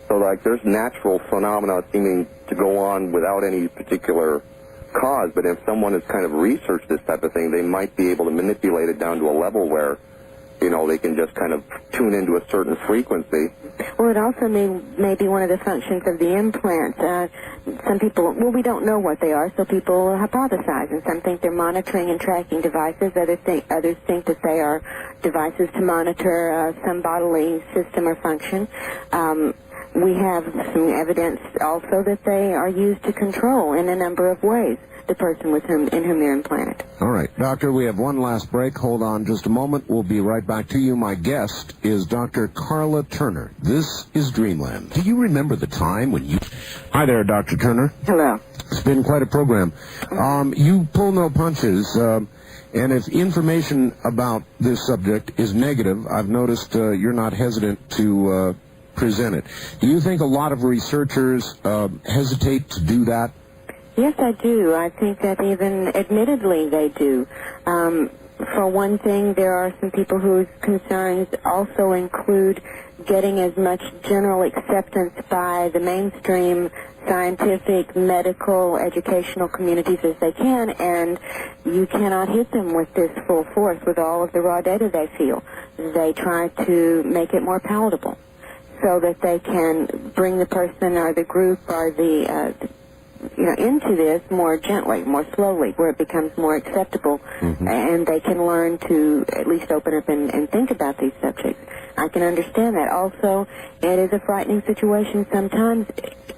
So, like, there's natural phenomena seeming to go on without any particular cause, but if someone has kind of researched this type of thing, they might be able to manipulate it down to a level where, they can just kind of tune into a certain frequency. Well, it also may be one of the functions of the implant. Some people, we don't know what they are, so people hypothesize, and some think they're monitoring and tracking devices. Others think that they are devices to monitor some bodily system or function. We have some evidence also that they are used to control in a number of ways the person in whom they're implanted. All right. Doctor, we have one last break. Hold on just a moment. We'll be right back to you. My guest is Dr. Karla Turner. This is Dreamland. Do you remember the time when you... Hi there, Dr. Turner. Hello. It's been quite a program. You pull no punches, and if information about this subject is negative, I've noticed you're not hesitant to present it. Do you think a lot of researchers hesitate to do that? Yes, I do. I think that even admittedly they do. For one thing, there are some people whose concerns also include getting as much general acceptance by the mainstream scientific, medical, educational communities as they can, and you cannot hit them with this full force with all of the raw data they feel. They try to make it more palatable so that they can bring the person or the group or the into this more gently, more slowly, where it becomes more acceptable, and they can learn to at least open up and think about these subjects. I can understand that. Also, it is a frightening situation sometimes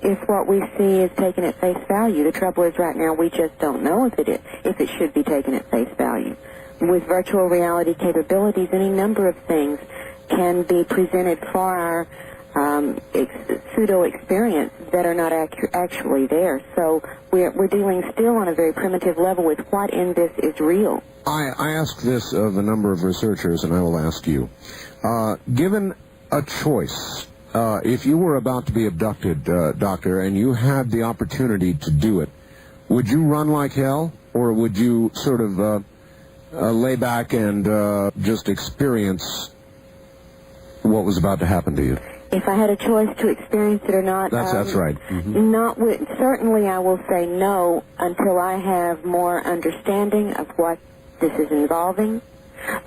if what we see is taken at face value. The trouble is right now we just don't know if it should be taken at face value. With virtual reality capabilities, any number of things can be presented for our pseudo-experience that are not actually there. So we're dealing still on a very primitive level with what in this is real. I asked this of a number of researchers, and I will ask you. Given a choice, if you were about to be abducted, Doctor, and you had the opportunity to do it, would you run like hell, or would you sort of lay back and just experience what was about to happen to you? If I had a choice to experience it or not, that's right. Certainly I will say no until I have more understanding of what this is involving,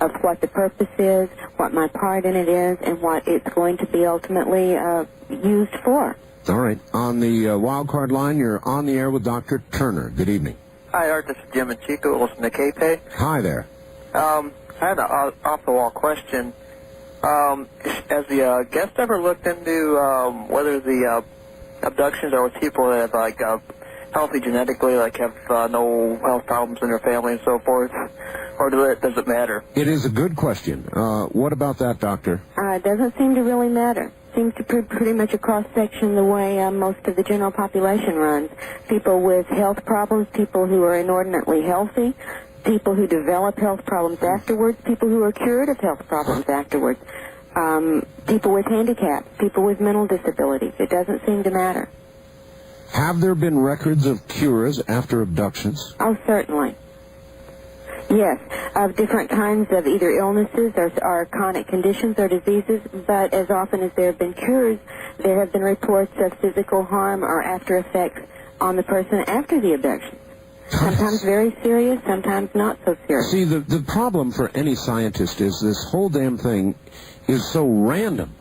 of what the purpose is, what my part in it is, and what it's going to be ultimately used for. All right. On the wild card line, you're on the air with Dr. Turner. Good evening. Hi, Art. This is Jim and Chico. Listen to KP. Hi there. I had an off-the-wall question. Has the guest ever looked into whether the abductions are with people that have, like, healthy genetically, like have no health problems in their family and so forth, or does it matter? It is a good question. What about that, Doctor? It doesn't seem to really matter. Seems to be pretty much a cross-section the way most of the general population runs. People with health problems, people who are inordinately healthy, people who develop health problems afterwards, people who are cured of health problems afterwards, people with handicaps, people with mental disabilities. It doesn't seem to matter. Have there been records of cures after abductions? Oh, certainly. Yes, of different kinds of either illnesses or chronic conditions or diseases, but as often as there have been cures, there have been reports of physical harm or after effects on the person after the abduction. Sometimes very serious, sometimes not so serious. See, the problem for any scientist is this whole damn thing is so random.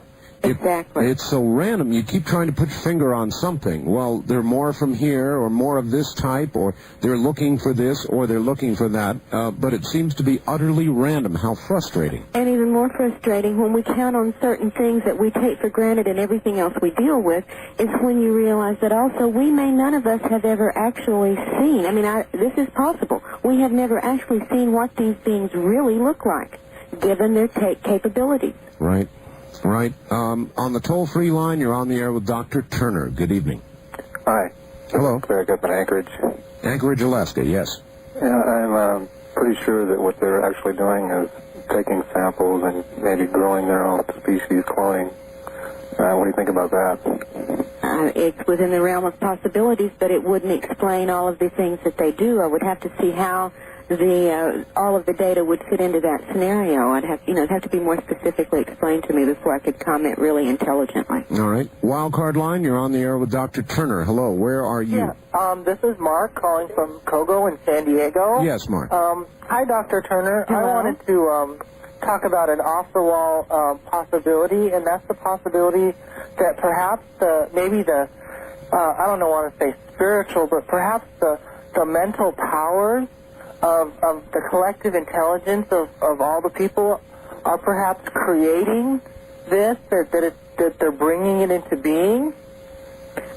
Exactly. It's so random. You keep trying to put your finger on something. Well, they're more from here, or more of this type, or they're looking for this, or they're looking for that. But it seems to be utterly random. How frustrating. And even more frustrating when we count on certain things that we take for granted and everything else we deal with is when you realize that also none of us have ever actually seen. I mean, this is possible. We have never actually seen what these beings really look like, given their capabilities. Right. Right. On the toll-free line, you're on the air with Dr. Turner. Good evening. Hi. Hello. Craig up in Anchorage. Anchorage, Alaska, yes. Yeah, I'm pretty sure that what they're actually doing is taking samples and maybe growing their own species cloning. What do you think about that? It's within the realm of possibilities, but it wouldn't explain all of the things that they do. I would have to see how all of the data would fit into that scenario. It'd have to be more specifically explained to me before I could comment really intelligently. All right. Wild card line, you're on the air with Dr. Turner. Hello, where are you? Yeah, this is Mark calling from Kogo in San Diego. Yes, Mark. Hi, Dr. Turner. Hello. I wanted to talk about an off-the-wall possibility, and that's the possibility that perhaps I don't want to say spiritual, but perhaps the mental powers of the collective intelligence of all the people are perhaps creating this, that that they're bringing it into being?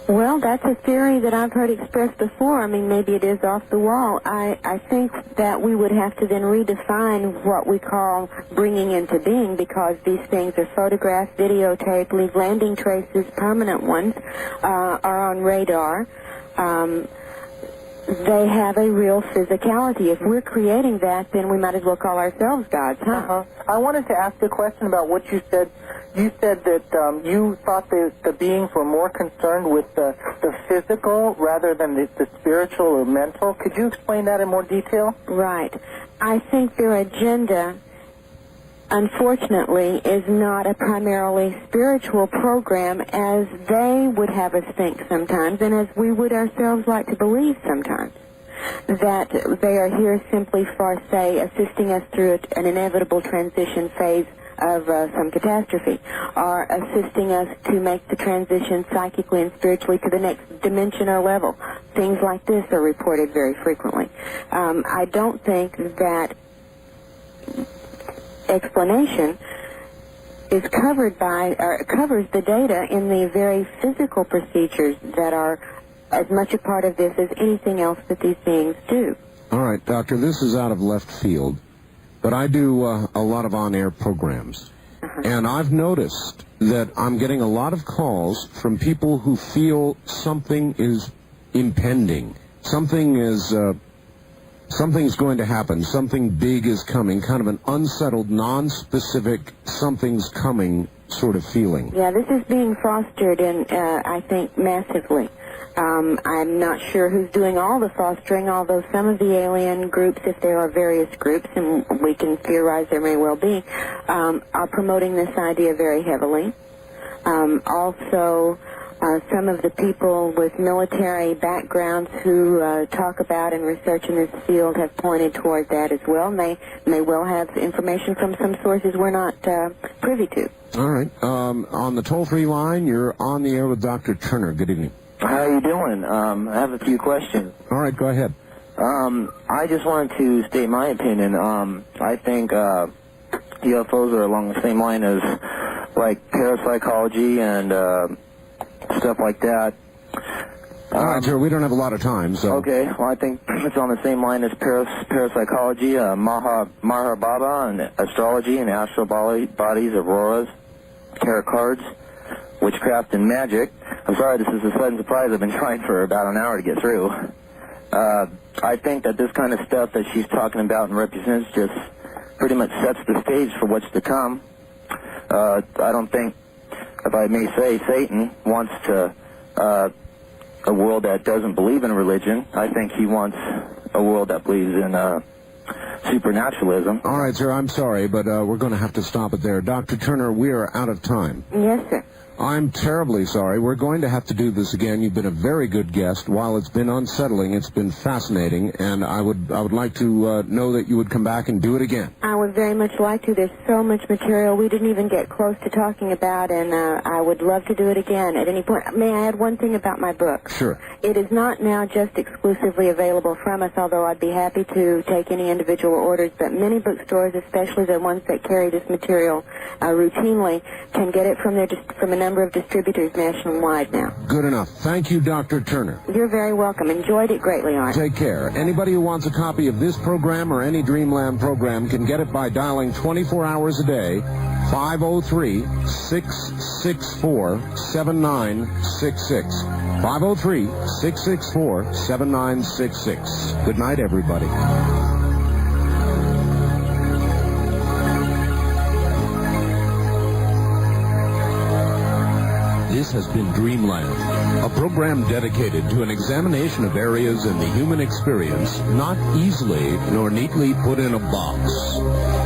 Well, that's a theory that I've heard expressed before. I mean, maybe it is off the wall. I think that we would have to then redefine what we call bringing into being, because these things are photographed, videotaped, leave landing traces, permanent ones, are on radar. They have a real physicality. If we're creating that, then we might as well call ourselves gods, huh? I wanted to ask a question about what you said. You said that you thought the beings were more concerned with the physical rather than the spiritual or mental. Could you explain that in more detail? Right. I think their agenda, unfortunately, is not a primarily spiritual program as they would have us think sometimes, and as we would ourselves like to believe sometimes. That they are here simply for, say, assisting us through an inevitable transition phase of some catastrophe, or assisting us to make the transition psychically and spiritually to the next dimension or level. Things like this are reported very frequently. I don't think that explanation is covered by, or covers the data in the very physical procedures that are as much a part of this as anything else that these beings do. All right, Doctor, this is out of left field, but I do a lot of on-air programs, and I've noticed that I'm getting a lot of calls from people who feel something is impending, something's going to happen, something big is coming, kind of an unsettled, non-specific, something's coming sort of feeling. Yeah, this is being fostered, and I think massively. I'm not sure who's doing all the fostering, although some of the alien groups, if there are various groups, and we can theorize there may well be, are promoting this idea very heavily. Also, some of the people with military backgrounds who talk about and research in this field have pointed toward that as well, and they may well have information from some sources we're not privy to. All right. On the toll-free line, you're on the air with Dr. Turner. Good evening. How you doing? I have a few questions. All right, go ahead. I just wanted to state my opinion. I think UFOs are along the same line as, like, parapsychology and stuff like that. All right, sir, we don't have a lot of time, so... Okay, well, I think it's on the same line as parapsychology, Mahar Baba, and astrology and astral bodies, auroras, tarot cards, witchcraft, and magic. I'm sorry, this is a sudden surprise. I've been trying for about an hour to get through. I think that this kind of stuff that she's talking about and represents just pretty much sets the stage for what's to come. I don't think, if I may say, Satan wants to a world that doesn't believe in religion. I think he wants a world that believes in supernaturalism. All right, sir, I'm sorry, but we're going to have to stop it there. Dr. Turner, we are out of time. Yes, sir. I'm terribly sorry. We're going to have to do this again. You've been a very good guest. While it's been unsettling, it's been fascinating, and I would like to know that you would come back and do it again. I would very much like to. There's so much material we didn't even get close to talking about, and I would love to do it again at any point. May I add one thing about my book? Sure. It is not now just exclusively available from us, although I'd be happy to take any individual orders, but many bookstores, especially the ones that carry this material routinely, can get it from a number of distributors nationwide now. Good enough. Thank you, Dr. Turner. You're very welcome. Enjoyed it greatly, Art. Take care. Anybody who wants a copy of this program or any Dreamland program can get it by dialing 24 hours a day, 503-664-7966. 503-664-7966. Good night, everybody. This has been Dreamland, a program dedicated to an examination of areas in the human experience not easily nor neatly put in a box.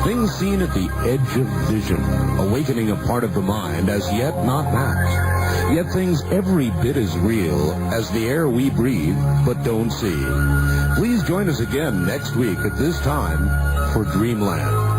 Things seen at the edge of vision, awakening a part of the mind as yet not mapped. Yet things every bit as real as the air we breathe but don't see. Please join us again next week at this time for Dreamland.